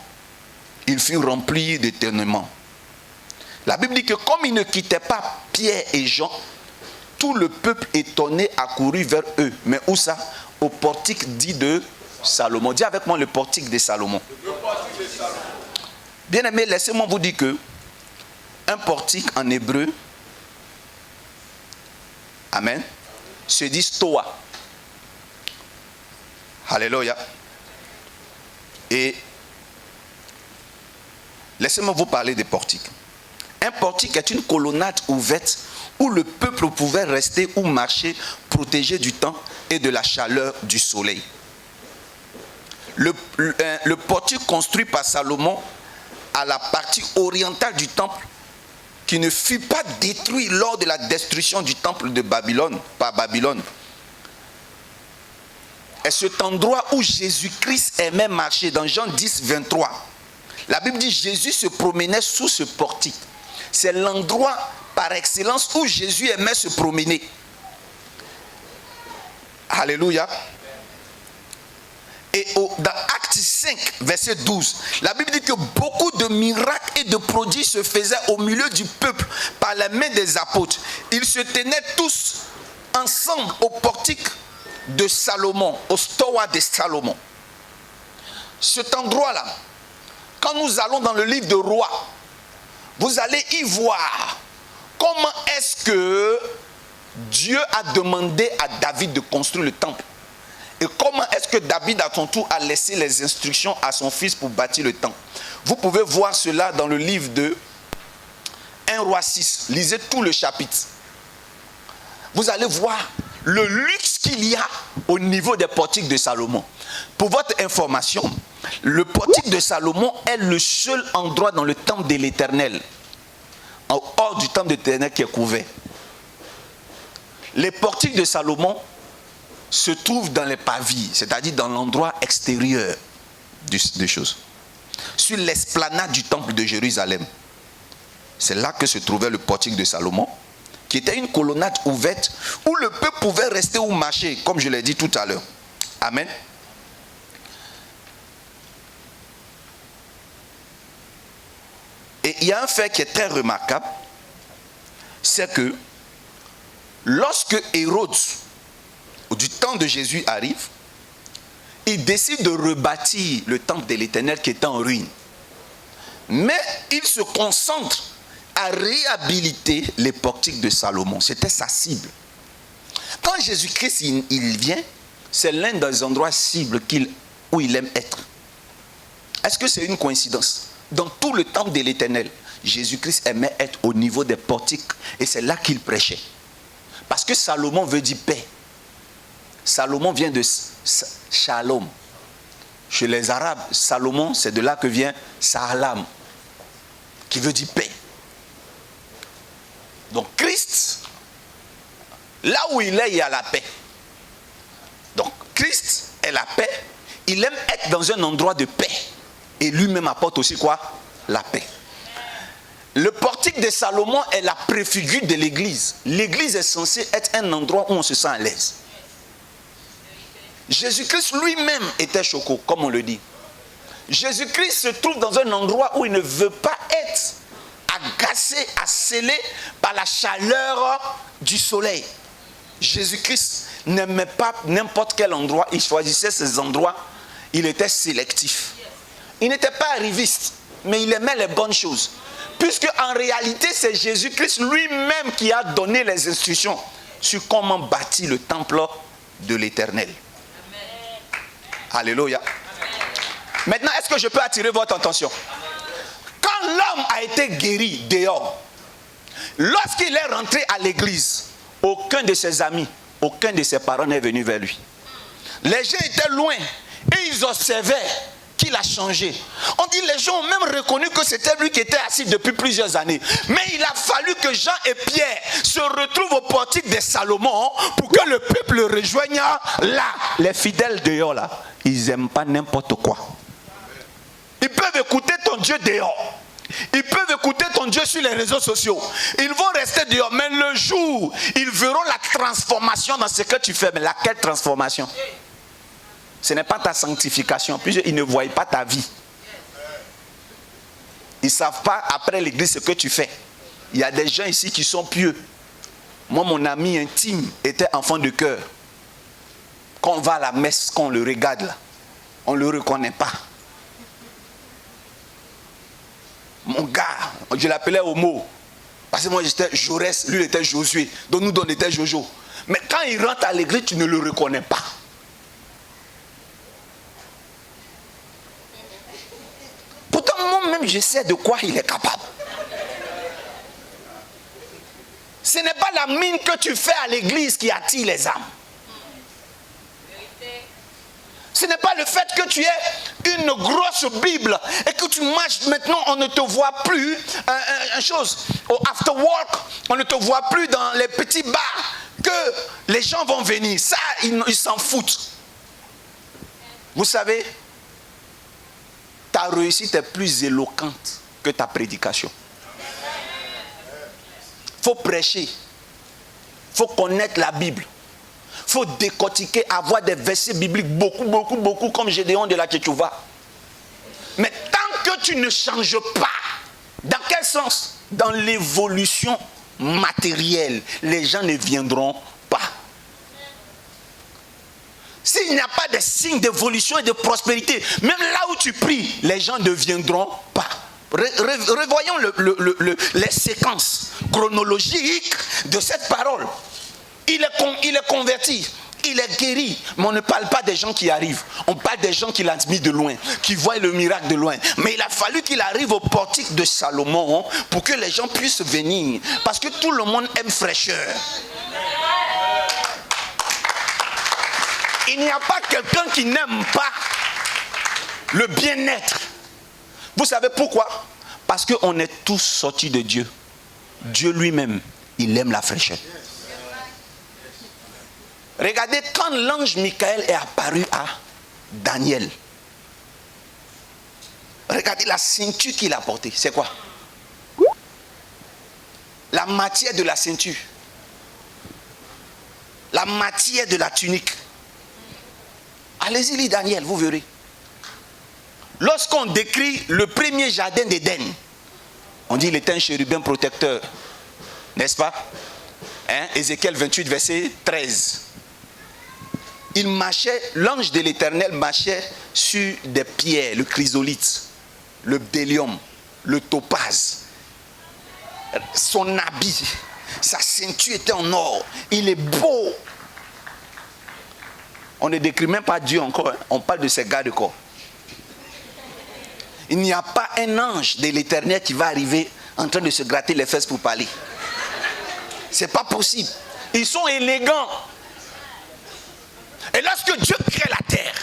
Il fut rempli d'étonnement. La Bible dit que comme ils ne quittaient pas Pierre et Jean, tout le peuple étonné accourut vers eux. Mais où ça? Au portique dit de Salomon. Dis avec moi le portique de Salomon. Bien aimé, laissez-moi vous dire que un portique en hébreu, amen, se dit stoa. Alléluia. Et laissez-moi vous parler des portiques. Un portique est une colonnade ouverte où le peuple pouvait rester ou marcher protégé du temps et de la chaleur du soleil. Le portique construit par Salomon à la partie orientale du temple qui ne fut pas détruit lors de la destruction du temple de Babylone, par Babylone. Et cet endroit où Jésus-Christ aimait marcher, dans Jean 10, 23, la Bible dit Jésus se promenait sous ce portique. C'est l'endroit par excellence où Jésus aimait se promener. Alléluia. Et dans Actes 5, verset 12, la Bible dit que beaucoup de miracles et de prodiges se faisaient au milieu du peuple par la main des apôtres. Ils se tenaient tous ensemble au portique de Salomon, au stoa de Salomon. Cet endroit-là, quand nous allons dans le livre de Rois, vous allez y voir comment est-ce que Dieu a demandé à David de construire le temple. Et comment est-ce que David à son tour a laissé les instructions à son fils pour bâtir le temple. Vous pouvez voir cela dans le livre de 1 Roi 6. Lisez tout le chapitre. Vous allez voir le luxe qu'il y a au niveau des portiques de Salomon. Pour votre information, le portique de Salomon est le seul endroit dans le temple de l'Éternel, hors du temple de l'Éternel qui est couvert. Les portiques de Salomon se trouvent dans les pavis, c'est-à-dire dans l'endroit extérieur des choses. Sur l'esplanade du temple de Jérusalem. C'est là que se trouvait le portique de Salomon. qui était une colonnade ouverte où le peuple pouvait rester ou marcher, comme je l'ai dit tout à l'heure. Amen. Et il y a un fait qui est très remarquable, c'est que lorsque Hérode, du temps de Jésus, arrive, il décide de rebâtir le temple de l'Éternel qui était en ruine. Mais il se concentre à réhabiliter les portiques de Salomon. C'était sa cible. Quand Jésus-Christ il vient, c'est l'un des endroits cibles où il aime être. Est-ce que c'est une coïncidence? Dans tout le temple de l'Éternel, Jésus-Christ aimait être au niveau des portiques et c'est là qu'il prêchait. Parce que Salomon veut dire paix. Salomon vient de Shalom. Chez les Arabes, Salomon, c'est de là que vient Salam, qui veut dire paix. Donc Christ, là où il est, il y a la paix. Donc Christ est la paix. Il aime être dans un endroit de paix. Et lui-même apporte aussi quoi? La paix. Le portique de Salomon est la préfigure de l'église. L'église est censée être un endroit où on se sent à l'aise. Jésus-Christ lui-même était choco, comme on le dit. Jésus-Christ se trouve dans un endroit où il ne veut pas être agacé, assailli par la chaleur du soleil. Jésus-Christ n'aimait pas n'importe quel endroit. Il choisissait ces endroits. Il était sélectif. Il n'était pas arriviste, mais il aimait les bonnes choses. Puisque en réalité, c'est Jésus-Christ lui-même qui a donné les instructions sur comment bâtir le temple de l'Éternel. Alléluia. Maintenant, est-ce que je peux attirer votre attention? Quand l'homme a été guéri dehors, lorsqu'il est rentré à l'église, aucun de ses amis, aucun de ses parents n'est venu vers lui. Les gens étaient loin et ils observaient qu'il a changé. On dit les gens ont même reconnu que c'était lui qui était assis depuis plusieurs années. Mais il a fallu que Jean et Pierre se retrouvent au portique de Salomon pour que le peuple le rejoigne là. Les fidèles dehors là, ils n'aiment pas n'importe quoi. Ils peuvent écouter ton Dieu dehors. Ils peuvent écouter ton Dieu sur les réseaux sociaux. Ils vont rester dehors. Mais le jour, ils verront la transformation dans ce que tu fais. Mais laquelle transformation? Ce n'est pas ta sanctification, puisqu'ils ne voient pas ta vie. Ils ne savent pas après l'église ce que tu fais. Il y a des gens ici qui sont pieux. Moi, mon ami intime était enfant de cœur. Quand on va à la messe, quand on le regarde là, on ne le reconnaît pas. Mon gars, je l'appelais Homo. Parce que moi j'étais Jaurès, lui il était Josué. Donc nous on était Jojo. Mais quand il rentre à l'église, tu ne le reconnais pas. Pourtant moi-même je sais de quoi il est capable. Ce n'est pas la mine que tu fais à l'église qui attire les âmes. Ce n'est pas le fait que tu aies une grosse Bible et que tu marches maintenant, on ne te voit plus. Au after work, on ne te voit plus dans les petits bars que les gens vont venir. Ça, ils s'en foutent. Vous savez, ta réussite est plus éloquente que ta prédication. Il faut prêcher. Il faut connaître la Bible. Il faut décortiquer, avoir des versets bibliques, beaucoup, comme Gédéon de la Tchétchouva. Mais tant que tu ne changes pas, dans quel sens? Dans l'évolution matérielle, les gens ne viendront pas. S'il n'y a pas de signe d'évolution et de prospérité, même là où tu pries, les gens ne viendront pas. Revoyons les séquences chronologiques de cette parole. Il est converti, il est guéri, mais on ne parle pas des gens qui arrivent. On parle des gens qui l'admirent de loin, qui voient le miracle de loin. Mais il a fallu qu'il arrive au portique de Salomon pour que les gens puissent venir. Parce que tout le monde aime fraîcheur. Il n'y a pas quelqu'un qui n'aime pas le bien-être. Vous savez pourquoi? Parce qu'on est tous sortis de Dieu. Dieu lui-même, il aime la fraîcheur. Regardez, quand l'ange Michael est apparu à Daniel, regardez la ceinture qu'il a portée. C'est quoi? La matière de la ceinture. la matière de la tunique. Allez-y, lis Daniel, vous verrez. Lorsqu'on décrit le premier jardin d'Éden, on dit qu'il était un chérubin protecteur. N'est-ce pas? Ézéchiel 28, verset 13. Il marchait, l'ange de l'Éternel marchait sur des pierres, le chrysolite, le bdellium, le topaz. Son habit, sa ceinture était en or. Il est beau. On ne décrit même pas Dieu encore, on parle de ses garde-corps. Il n'y a pas un ange de l'Éternel qui va arriver en train de se gratter les fesses pour parler. C'est pas possible. Ils sont élégants. Et lorsque Dieu crée la terre,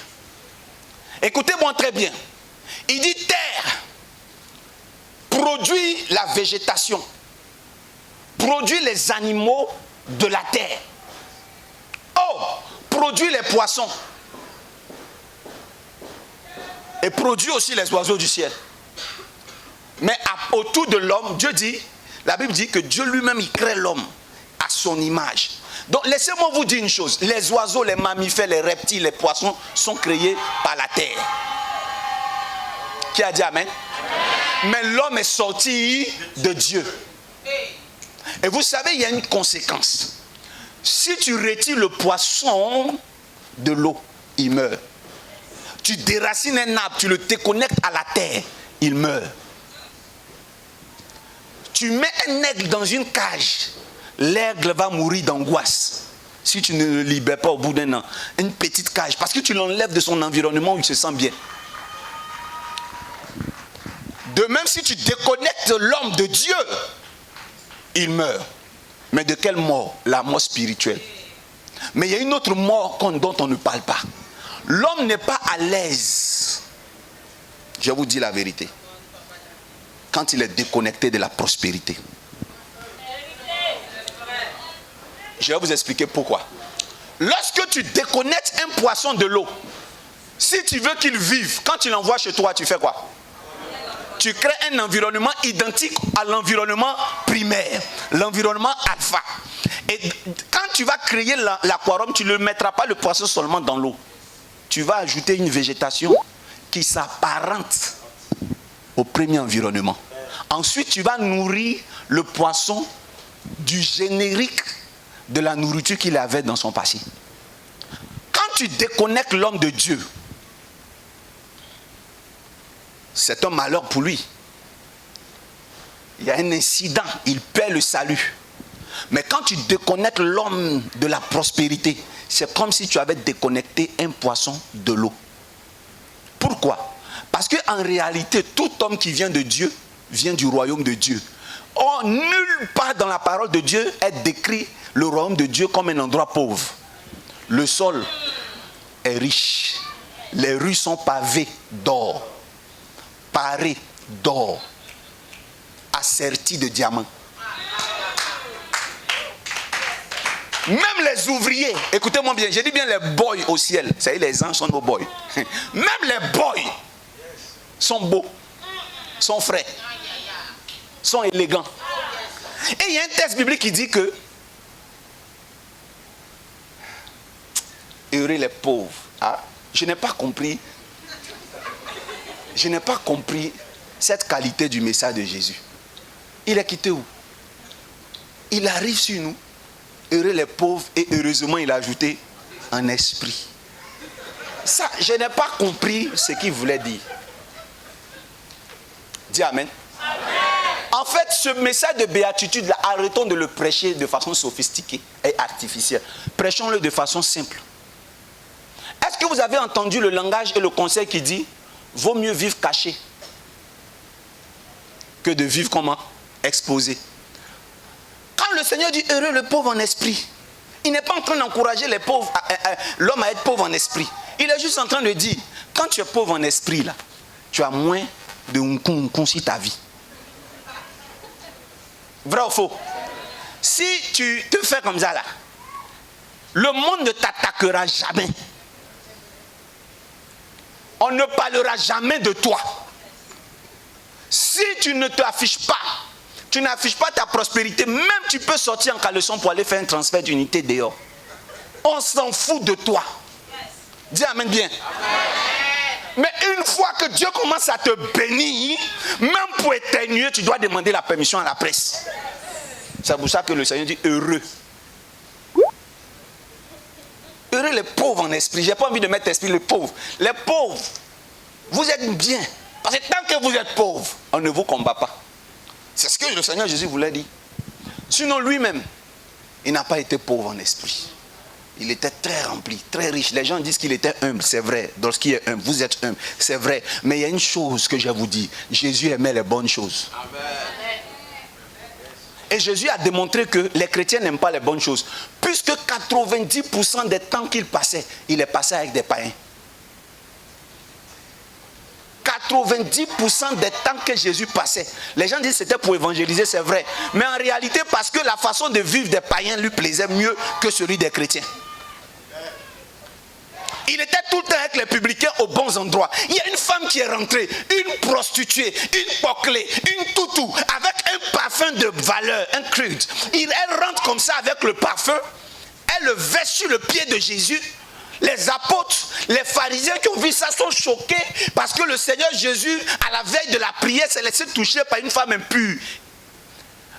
écoutez-moi très bien, il dit terre, produit la végétation, produit les animaux de la terre. Oh, produit les poissons. Et produit aussi les oiseaux du ciel. Mais autour de l'homme, Dieu dit, la Bible dit que Dieu lui-même, il crée l'homme à son image. Donc laissez-moi vous dire une chose. Les oiseaux, les mammifères, les reptiles, les poissons sont créés par la terre. Qui a dit amen? Mais l'homme est sorti de Dieu. Et vous savez, il y a une conséquence. Si tu retires le poisson de l'eau, il meurt. Tu déracines un arbre, tu le déconnectes à la terre, il meurt. Tu mets un aigle dans une cage, l'aigle va mourir d'angoisse. Si tu ne le libères pas au bout d'un an, une petite cage, parce que tu l'enlèves de son environnement où il se sent bien. De même, si tu déconnectes l'homme de Dieu, il meurt. Mais de quelle mort? La mort spirituelle. Mais il y a une autre mort dont on ne parle pas. L'homme n'est pas à l'aise. Je vous dis la vérité. Quand il est déconnecté de la prospérité. Je vais vous expliquer pourquoi. Lorsque tu déconnectes un poisson de l'eau, si tu veux qu'il vive, quand tu l'envoies chez toi, tu fais quoi? Tu crées un environnement identique à l'environnement primaire, l'environnement alpha. Et quand tu vas créer l'aquarium, tu ne mettras pas le poisson seulement dans l'eau. Tu vas ajouter une végétation qui s'apparente au premier environnement. Ensuite, tu vas nourrir le poisson du générique de la nourriture qu'il avait dans son passé. Quand tu déconnectes l'homme de Dieu, c'est un malheur pour lui. Il y a un incident, il perd le salut. Mais quand tu déconnectes l'homme de la prospérité, c'est comme si tu avais déconnecté un poisson de l'eau. Pourquoi? Parce qu'en réalité, tout homme qui vient de Dieu vient du royaume de Dieu. Or, nulle part dans la parole de Dieu est décrit le royaume de Dieu comme un endroit pauvre. Le sol est riche. Les rues sont pavées d'or. Parées d'or. Asserties de diamants. Même les ouvriers, écoutez-moi bien, j'ai dit bien les boys au ciel. Vous savez, les anges sont nos boys. Même les boys sont beaux, sont frais, sont élégants. Et il y a un texte biblique qui dit que heureux les pauvres. Ah, je n'ai pas compris. Je n'ai pas compris cette qualité du message de Jésus. Il est quitté où? Il arrive sur nous. Heureux les pauvres, et heureusement il a ajouté un esprit. Ça, je n'ai pas compris ce qu'il voulait dire. Dis amen. En fait, ce message de béatitude, là, arrêtons de le prêcher de façon sophistiquée et artificielle. Prêchons-le de façon simple. Est-ce que vous avez entendu le langage et le conseil qui dit vaut mieux vivre caché que de vivre comment? Exposé. Quand le Seigneur dit heureux le pauvre en esprit, il n'est pas en train d'encourager les pauvres, l'homme à être pauvre en esprit. Il est juste en train de dire, quand tu es pauvre en esprit, là, tu as moins de un sur ta vie. Vrai ou faux? Si tu te fais comme ça, là, le monde ne t'attaquera jamais. On ne parlera jamais de toi. Si tu ne t'affiches pas, tu n'affiches pas ta prospérité, même tu peux sortir en caleçon pour aller faire un transfert d'unité dehors. on s'en fout de toi. Dis amen bien. Mais une fois que Dieu commence à te bénir, même pour éternuer, tu dois demander la permission à la presse. C'est pour ça que le Seigneur dit heureux. Heureux les pauvres en esprit. Je n'ai pas envie de mettre esprit les pauvres. Les pauvres, vous êtes bien. Parce que tant que vous êtes pauvre, on ne vous combat pas. C'est ce que le Seigneur Jésus voulait dire. Sinon lui-même, il n'a pas été pauvre en esprit. Il était très rempli, très riche. Les gens disent qu'il était humble, c'est vrai. Dans ce qui est humble, vous êtes humble, c'est vrai. Mais il y a une chose que je vous dis. Jésus aimait les bonnes choses. Amen. Et Jésus a démontré que les chrétiens n'aiment pas les bonnes choses. Puisque 90% des temps qu'il passait, il est passé avec des païens. 90% des temps que Jésus passait, les gens disent que c'était pour évangéliser, c'est vrai. Mais en réalité, parce que la façon de vivre des païens lui plaisait mieux que celui des chrétiens. Il était tout le temps avec les publicains aux bons endroits. Il y a une femme qui est rentrée, une prostituée, une poclée, une toutou, avec un parfum de valeur, un crude. Elle rentre comme ça avec le parfum, elle le verse sur le pied de Jésus. Les apôtres, les pharisiens qui ont vu ça sont choqués parce que le Seigneur Jésus, à la veille de la prière, s'est laissé toucher par une femme impure.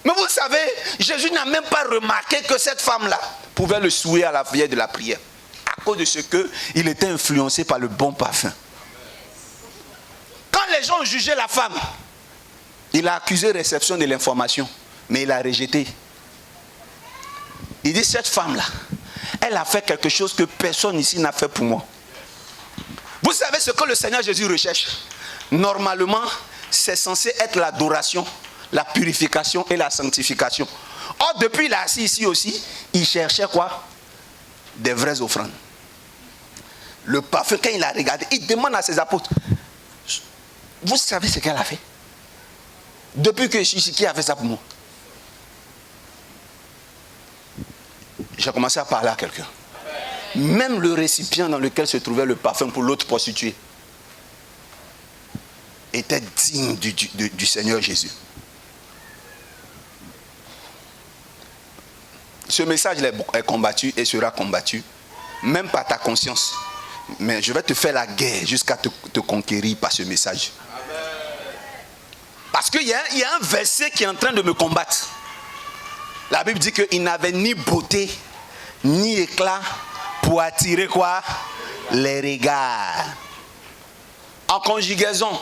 Mais vous savez, Jésus n'a même pas remarqué que cette femme-là pouvait le souiller à la veille de la prière. À cause de ce qu'il était influencé par le bon parfum. Quand les gens ont jugé la femme, il a accusé réception de l'information, mais il a rejeté. Il dit, cette femme-là, elle a fait quelque chose que personne ici n'a fait pour moi. Vous savez ce que le Seigneur Jésus recherche? Normalement, c'est censé être l'adoration, la purification et la sanctification. Or, depuis il est assis ici aussi, il cherchait quoi? Des vraies offrandes. Le parfum, quand il a regardé, il demande à ses apôtres, vous savez ce qu'elle a fait? Depuis que je suis ici, qui a fait ça pour moi? J'ai commencé à parler à quelqu'un. Même le récipient dans lequel se trouvait le parfum pour l'autre prostituée était digne du Seigneur Jésus. Ce message est combattu et sera combattu, même par ta conscience. Mais je vais te faire la guerre jusqu'à te conquérir par ce message. Parce qu'il y a un verset qui est en train de me combattre. La Bible dit qu'il n'avait ni beauté, ni éclat pour attirer quoi? Les regards. En conjugaison,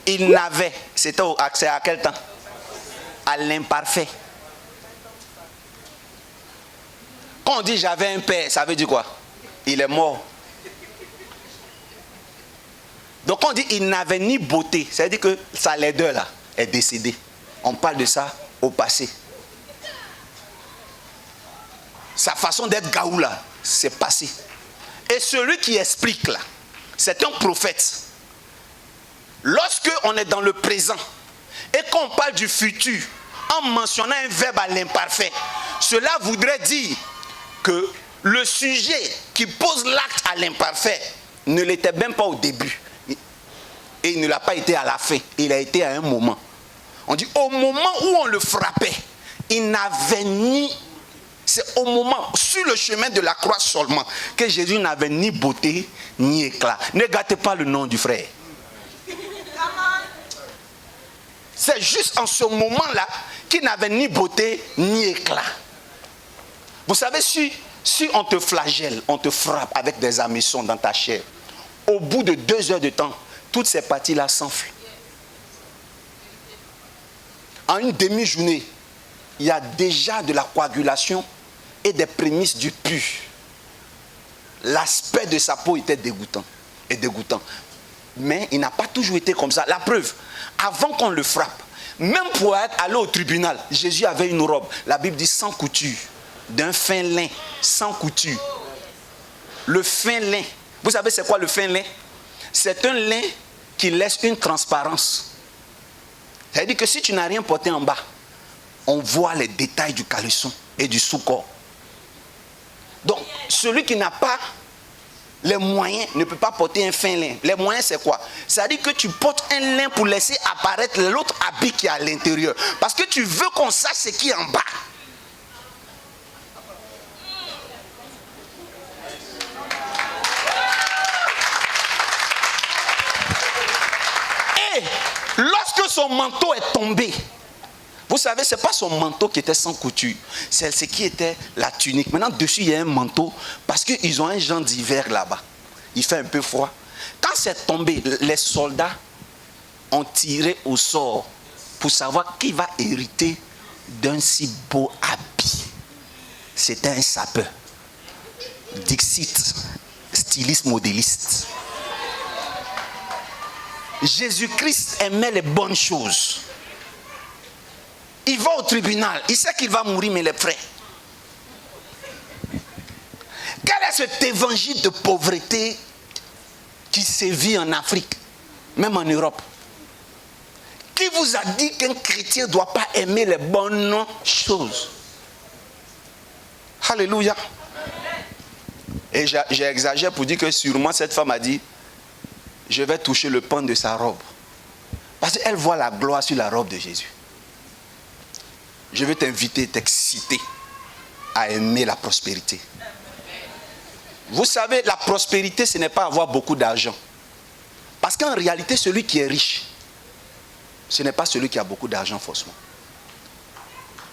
il n'avait, c'était accès à quel temps? À l'imparfait. Quand on dit j'avais un père, ça veut dire quoi? Il est mort. Donc on dit il n'avait ni beauté, ça veut dire que sa laideur là est décédée. On parle de ça au passé. Sa façon d'être gaou là, c'est passé. Et celui qui explique là, c'est un prophète. Lorsque on est dans le présent et qu'on parle du futur en mentionnant un verbe à l'imparfait, cela voudrait dire que le sujet qui pose l'acte à l'imparfait ne l'était même pas au début. Et il ne l'a pas été à la fin. Il a été à un moment. On dit au moment où on le frappait, il n'avait ni... C'est au moment, sur le chemin de la croix seulement, que Jésus n'avait ni beauté, ni éclat. Ne gâtez pas le nom du frère. C'est juste en ce moment-là qu'il n'avait ni beauté, ni éclat. Vous savez, si on te flagelle, on te frappe avec des hameçons dans ta chair, au bout de 2 heures de temps, toutes ces parties-là s'enflent. En une demi-journée, il y a déjà de la coagulation et des prémices du pus. L'aspect de sa peau était dégoûtant. Mais il n'a pas toujours été comme ça. La preuve, avant qu'on le frappe, même pour aller au tribunal, Jésus avait une robe, la Bible dit sans couture, d'un fin lin, sans couture. Le fin lin, vous savez c'est quoi le fin lin? C'est un lin qui laisse une transparence. C'est-à-dire que si tu n'as rien porté en bas, on voit les détails du caleçon et du sous-corps. Donc, celui qui n'a pas les moyens ne peut pas porter un fin lin. Les moyens, c'est quoi? C'est-à-dire que tu portes un lin pour laisser apparaître l'autre habit qui est à l'intérieur. Parce que tu veux qu'on sache ce qui est en bas. son manteau est tombé, vous savez, ce n'est pas son manteau qui était sans couture, c'est ce qui était la tunique. Maintenant, dessus, il y a un manteau parce qu'ils ont un genre d'hiver là-bas. Il fait un peu froid. Quand c'est tombé, les soldats ont tiré au sort pour savoir qui va hériter d'un si beau habit. C'était un sapeur. Dixit, styliste, modéliste. Jésus-Christ aimait les bonnes choses. Il va au tribunal, il sait qu'il va mourir, mais il est prêt. Quel est cet évangile de pauvreté qui sévit en Afrique, même en Europe? Qui vous a dit qu'un chrétien ne doit pas aimer les bonnes choses? Alléluia. Et j'exagère pour dire que sûrement cette femme a dit, je vais toucher le pan de sa robe. Parce qu'elle voit la gloire sur la robe de Jésus. Je veux t'inviter, t'exciter à aimer la prospérité. Vous savez, la prospérité, ce n'est pas avoir beaucoup d'argent. Parce qu'en réalité, celui qui est riche, ce n'est pas celui qui a beaucoup d'argent forcément.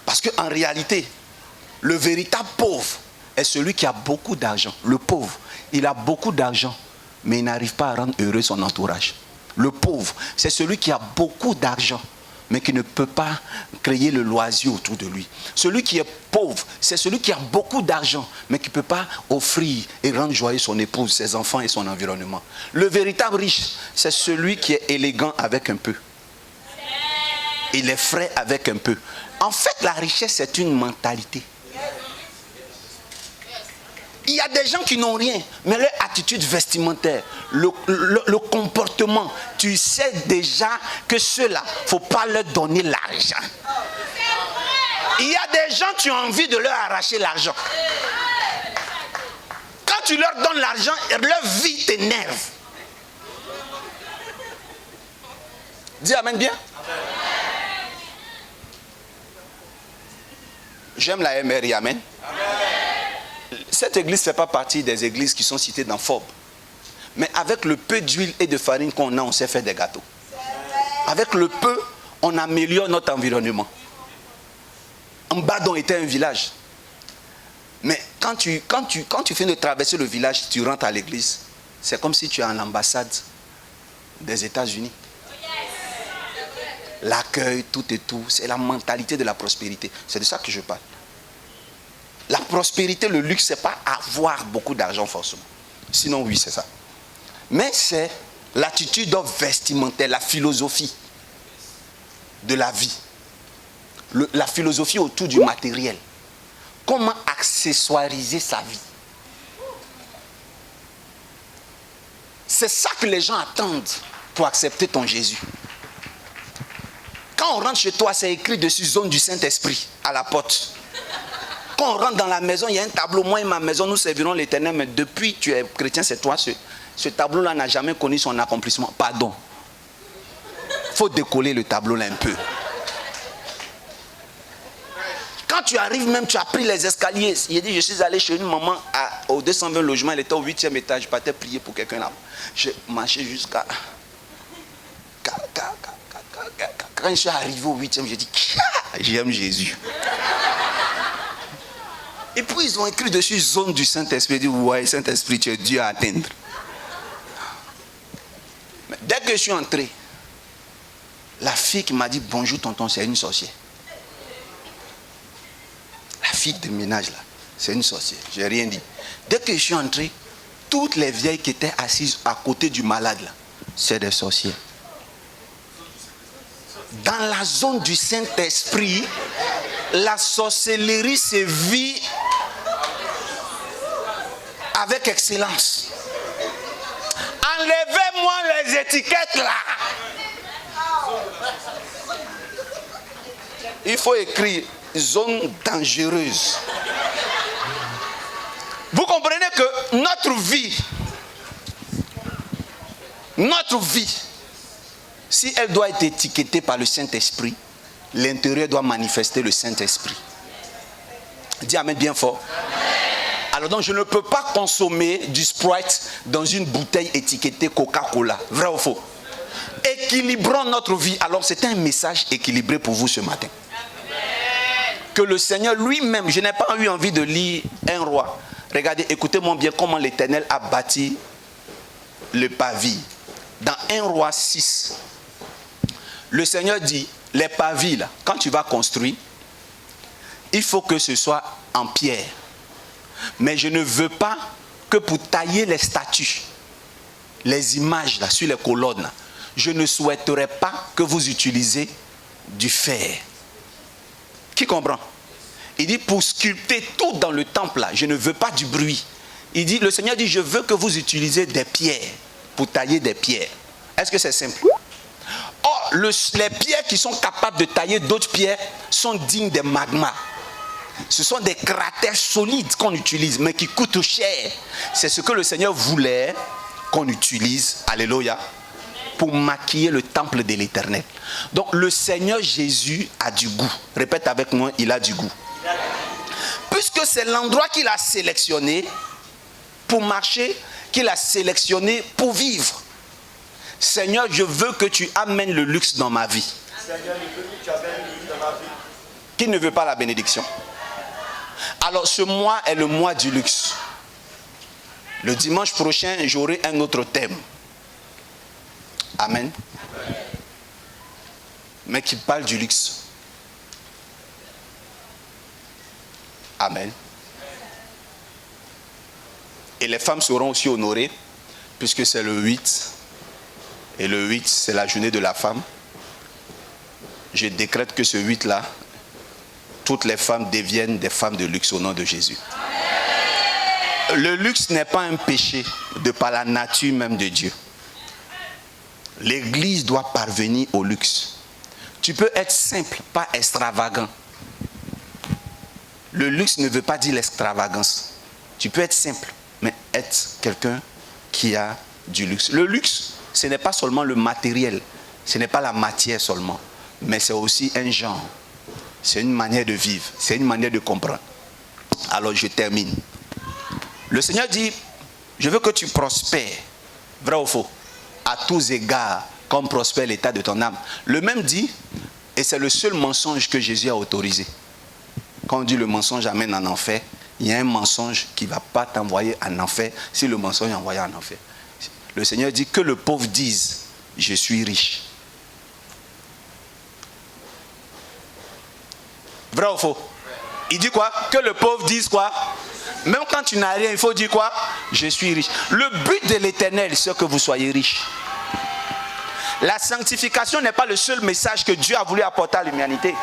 Parce qu'en réalité, le véritable pauvre est celui qui a beaucoup d'argent. Le pauvre, il a beaucoup d'argent, mais il n'arrive pas à rendre heureux son entourage. Le pauvre, c'est celui qui a beaucoup d'argent, mais qui ne peut pas créer le loisir autour de lui. Celui qui est pauvre, c'est celui qui a beaucoup d'argent, mais qui ne peut pas offrir et rendre joyeux son épouse, ses enfants et son environnement. Le véritable riche, c'est celui qui est élégant avec un peu. Il est frais avec un peu. En fait, la richesse, c'est une mentalité. Il y a des gens qui n'ont rien, mais leur attitude vestimentaire, le comportement, tu sais déjà que ceux-là, il ne faut pas leur donner l'argent. Il y a des gens, tu as envie de leur arracher l'argent. Quand tu leur donnes l'argent, leur vie t'énerve. Dis amen bien. J'aime la MRI, amen. Cette église ne fait pas partie des églises qui sont citées dans Forbes. Mais avec le peu d'huile et de farine qu'on a, on sait faire des gâteaux. Avec le peu, on améliore notre environnement. Mbadon était un village. Mais quand tu finis de traverser le village, tu rentres à l'église, c'est comme si tu es à l'ambassade des États-Unis. L'accueil, tout et tout, c'est la mentalité de la prospérité. C'est de ça que je parle. La prospérité, le luxe, ce n'est pas avoir beaucoup d'argent forcément. Sinon, oui, c'est ça. Mais c'est l'attitude vestimentaire, la philosophie de la vie. La philosophie autour du matériel. Comment accessoiriser sa vie. C'est ça que les gens attendent pour accepter ton Jésus. Quand on rentre chez toi, c'est écrit dessus zone du Saint-Esprit à la porte. Quand on rentre dans la maison, il y a un tableau. Moi et ma maison, nous servirons l'Éternel. Mais depuis que tu es chrétien, c'est toi. Ce tableau-là n'a jamais connu son accomplissement. Pardon. Il faut décoller le tableau là un peu. Quand tu arrives même, tu as pris les escaliers. Il dit, je suis allé chez une maman au 220 logements. Elle était au 8e étage. Je partais prier pour quelqu'un là. J'ai marché jusqu'à... Quand je suis arrivé au 8e, j'ai dit, j'aime Jésus. Et puis ils ont écrit dessus zone du Saint-Esprit. Ils disent, ouais, Saint-Esprit, tu es Dieu à atteindre. Mais dès que je suis entré, la fille qui m'a dit bonjour tonton, c'est une sorcière. La fille de ménage là, c'est une sorcière. Je n'ai rien dit. Dès que je suis entré, toutes les vieilles qui étaient assises à côté du malade là, c'est des sorcières. Dans la zone du Saint-Esprit, la sorcellerie se vit avec excellence. Enlevez-moi les étiquettes là. Il faut écrire zone dangereuse. Vous comprenez que notre vie, si elle doit être étiquetée par le Saint-Esprit, l'intérieur doit manifester le Saint-Esprit. Dis amen bien fort. Amen. Alors donc je ne peux pas consommer du Sprite dans une bouteille étiquetée Coca-Cola. Vrai ou faux? Et équilibrons notre vie. Alors c'est un message équilibré pour vous ce matin. Que le Seigneur lui-même, je n'ai pas eu envie de lire un roi. Regardez, écoutez-moi bien comment l'Éternel a bâti le pavis. Dans 1 roi 6, le Seigneur dit, les pavis là, quand tu vas construire, il faut que ce soit en pierre. Mais je ne veux pas que pour tailler les statues, les images là, sur les colonnes, là, je ne souhaiterais pas que vous utilisez du fer. Qui comprend? Il dit, pour sculpter tout dans le temple là, je ne veux pas du bruit. Il dit, le Seigneur dit, je veux que vous utilisez des pierres pour tailler des pierres. Est-ce que c'est simple? Or, les pierres qui sont capables de tailler d'autres pierres sont dignes des magmas. Ce sont des cratères solides qu'on utilise, mais qui coûtent cher. C'est ce que le Seigneur voulait qu'on utilise, alléluia, pour maquiller le temple de l'Éternel. Donc le Seigneur Jésus a du goût. Répète avec moi, il a du goût. Puisque c'est l'endroit qu'il a sélectionné pour marcher, qu'il a sélectionné pour vivre. Seigneur, je veux que tu amènes le luxe dans ma vie.
Seigneur, je veux que tu amènes le luxe dans ma vie.
Qui ne veut pas la bénédiction? Alors ce mois est le mois du luxe. Le dimanche prochain, j'aurai un autre thème. Amen. Mais qui parle du luxe. Amen. Et les femmes seront aussi honorées, puisque c'est le 8. Et le 8, c'est la journée de la femme. Je décrète que ce 8-là, toutes les femmes deviennent des femmes de luxe au nom de Jésus. Le luxe n'est pas un péché de par la nature même de Dieu. L'église doit parvenir au luxe. Tu peux être simple, pas extravagant. Le luxe ne veut pas dire l'extravagance. Tu peux être simple, mais être quelqu'un qui a du luxe. Le luxe, ce n'est pas seulement le matériel, ce n'est pas la matière seulement, mais c'est aussi un genre. C'est une manière de vivre, c'est une manière de comprendre. Alors je termine. Le Seigneur dit, je veux que tu prospères, vrai ou faux, à tous égards, comme prospère l'état de ton âme. Le même dit, et c'est le seul mensonge que Jésus a autorisé. Quand on dit le mensonge amène en enfer, il y a un mensonge qui ne va pas t'envoyer en enfer si le mensonge est envoyé en enfer. Le Seigneur dit que le pauvre dise, je suis riche. Vrai ou faux? Il dit quoi? Que le pauvre dise quoi? Même quand tu n'as rien, il faut dire quoi? Je suis riche. Le but de l'Éternel, c'est que vous soyez riches. La sanctification n'est pas le seul message que Dieu a voulu apporter à l'humanité.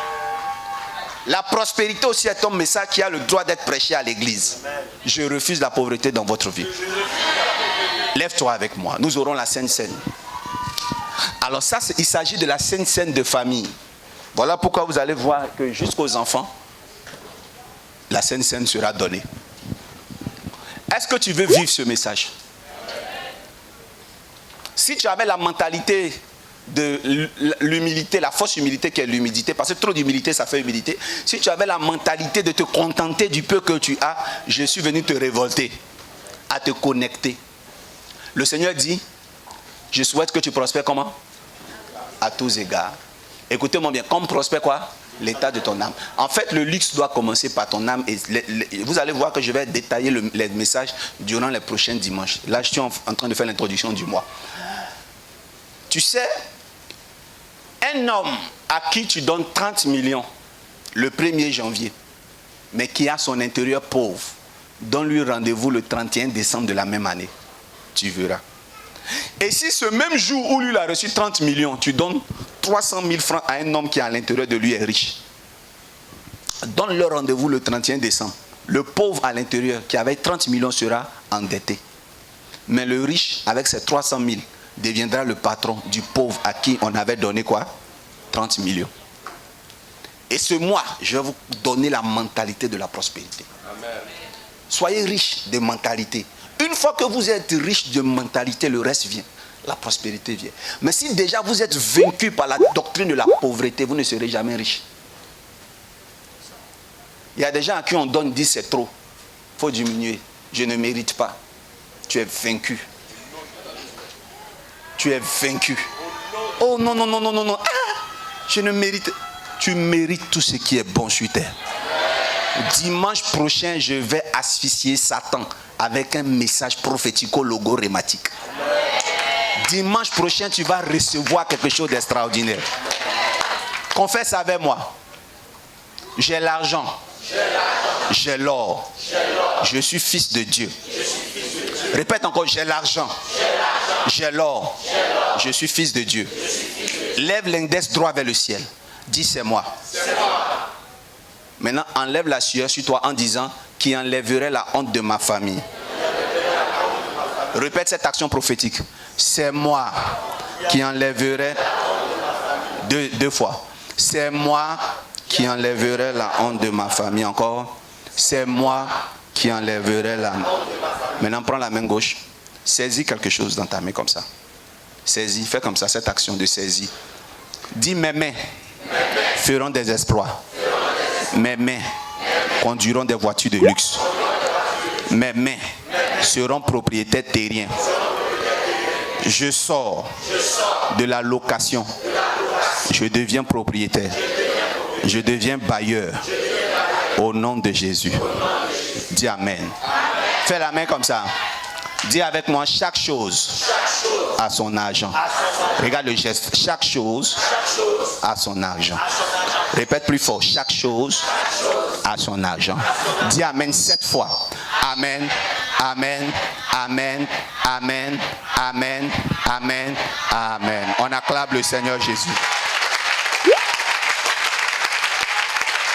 La prospérité aussi est un message qui a le droit d'être prêché à l'église. Je refuse la pauvreté dans votre vie. Lève-toi avec moi. Nous aurons la Sainte Seine. Alors ça, il s'agit de la Sainte Seine de famille. Voilà pourquoi vous allez voir que jusqu'aux enfants, la Sainte Seine sera donnée. Est-ce que tu veux vivre ce message? Si tu avais la mentalité de l'humilité, la fausse humilité qui est l'humilité, parce que trop d'humilité ça fait humilité. Si tu avais la mentalité de te contenter du peu que tu as, je suis venu te révolter, à te connecter. Le Seigneur dit, je souhaite que tu prospères comment? À tous égards. Écoutez-moi bien, comme prospère quoi? L'état de ton âme. En fait, le luxe doit commencer par ton âme. Et vous allez voir que je vais détailler les messages durant les prochains dimanches. Là, je suis en train de faire l'introduction du mois. Tu sais, un homme à qui tu donnes 30 millions le 1er janvier, mais qui a son intérieur pauvre, donne-lui rendez-vous le 31 décembre de la même année. Tu verras. Et si ce même jour où lui il a reçu 30 millions, tu donnes 300 000 francs à un homme qui à l'intérieur de lui est riche, donne-le rendez-vous le 31 décembre. Le pauvre à l'intérieur qui avait 30 millions sera endetté. Mais le riche avec ses 300 000 deviendra le patron du pauvre à qui on avait donné quoi? 30 millions. Et ce mois, je vais vous donner la mentalité de la prospérité. Amen. Soyez riches de mentalité. Une fois que vous êtes riche de mentalité, le reste vient. La prospérité vient. Mais si déjà vous êtes vaincu par la doctrine de la pauvreté, vous ne serez jamais riche. Il y a des gens à qui on donne 10, c'est trop. Il faut diminuer. Je ne mérite pas. Tu es vaincu. Tu es vaincu. Oh non, non, non, non, non, non. Ah, je ne mérite. Tu mérites tout ce qui est bon sur terre. Dimanche prochain, je vais asphyxier Satan avec un message prophético-logorématique. Dimanche prochain, tu vas recevoir quelque chose d'extraordinaire. Confesse avec moi. J'ai l'argent. J'ai l'or. Je suis fils de Dieu. Répète encore, j'ai l'argent. J'ai l'or. Je suis fils de Dieu. Lève l'index droit vers le ciel. Dis, c'est moi. Maintenant, enlève la sueur sur toi en disant, qui enlèverait la honte de ma famille. Répète cette action prophétique. C'est moi qui enlèverai deux fois. C'est moi qui enlèverai la honte de ma famille. Encore. C'est moi qui enlèverai la honte. Maintenant, prends la main gauche. Saisis quelque chose dans ta main comme ça. Saisis, fais comme ça, cette action de saisie. Dis, mes mains feront des exploits. Mes mains conduiront des voitures de luxe. Mes mains seront propriétaires terriens. Je sors de la location. Je deviens propriétaire. Je deviens bailleur. Au nom de Jésus. Dis Amen. Fais la main comme ça. Dis avec moi, chaque chose a son argent. Regarde le geste. Chaque chose a son argent. Répète plus fort. Chaque chose a son argent. Dis Amen 7 fois. Amen. Amen. Amen. Amen. Amen. Amen. Amen. On acclame le Seigneur Jésus.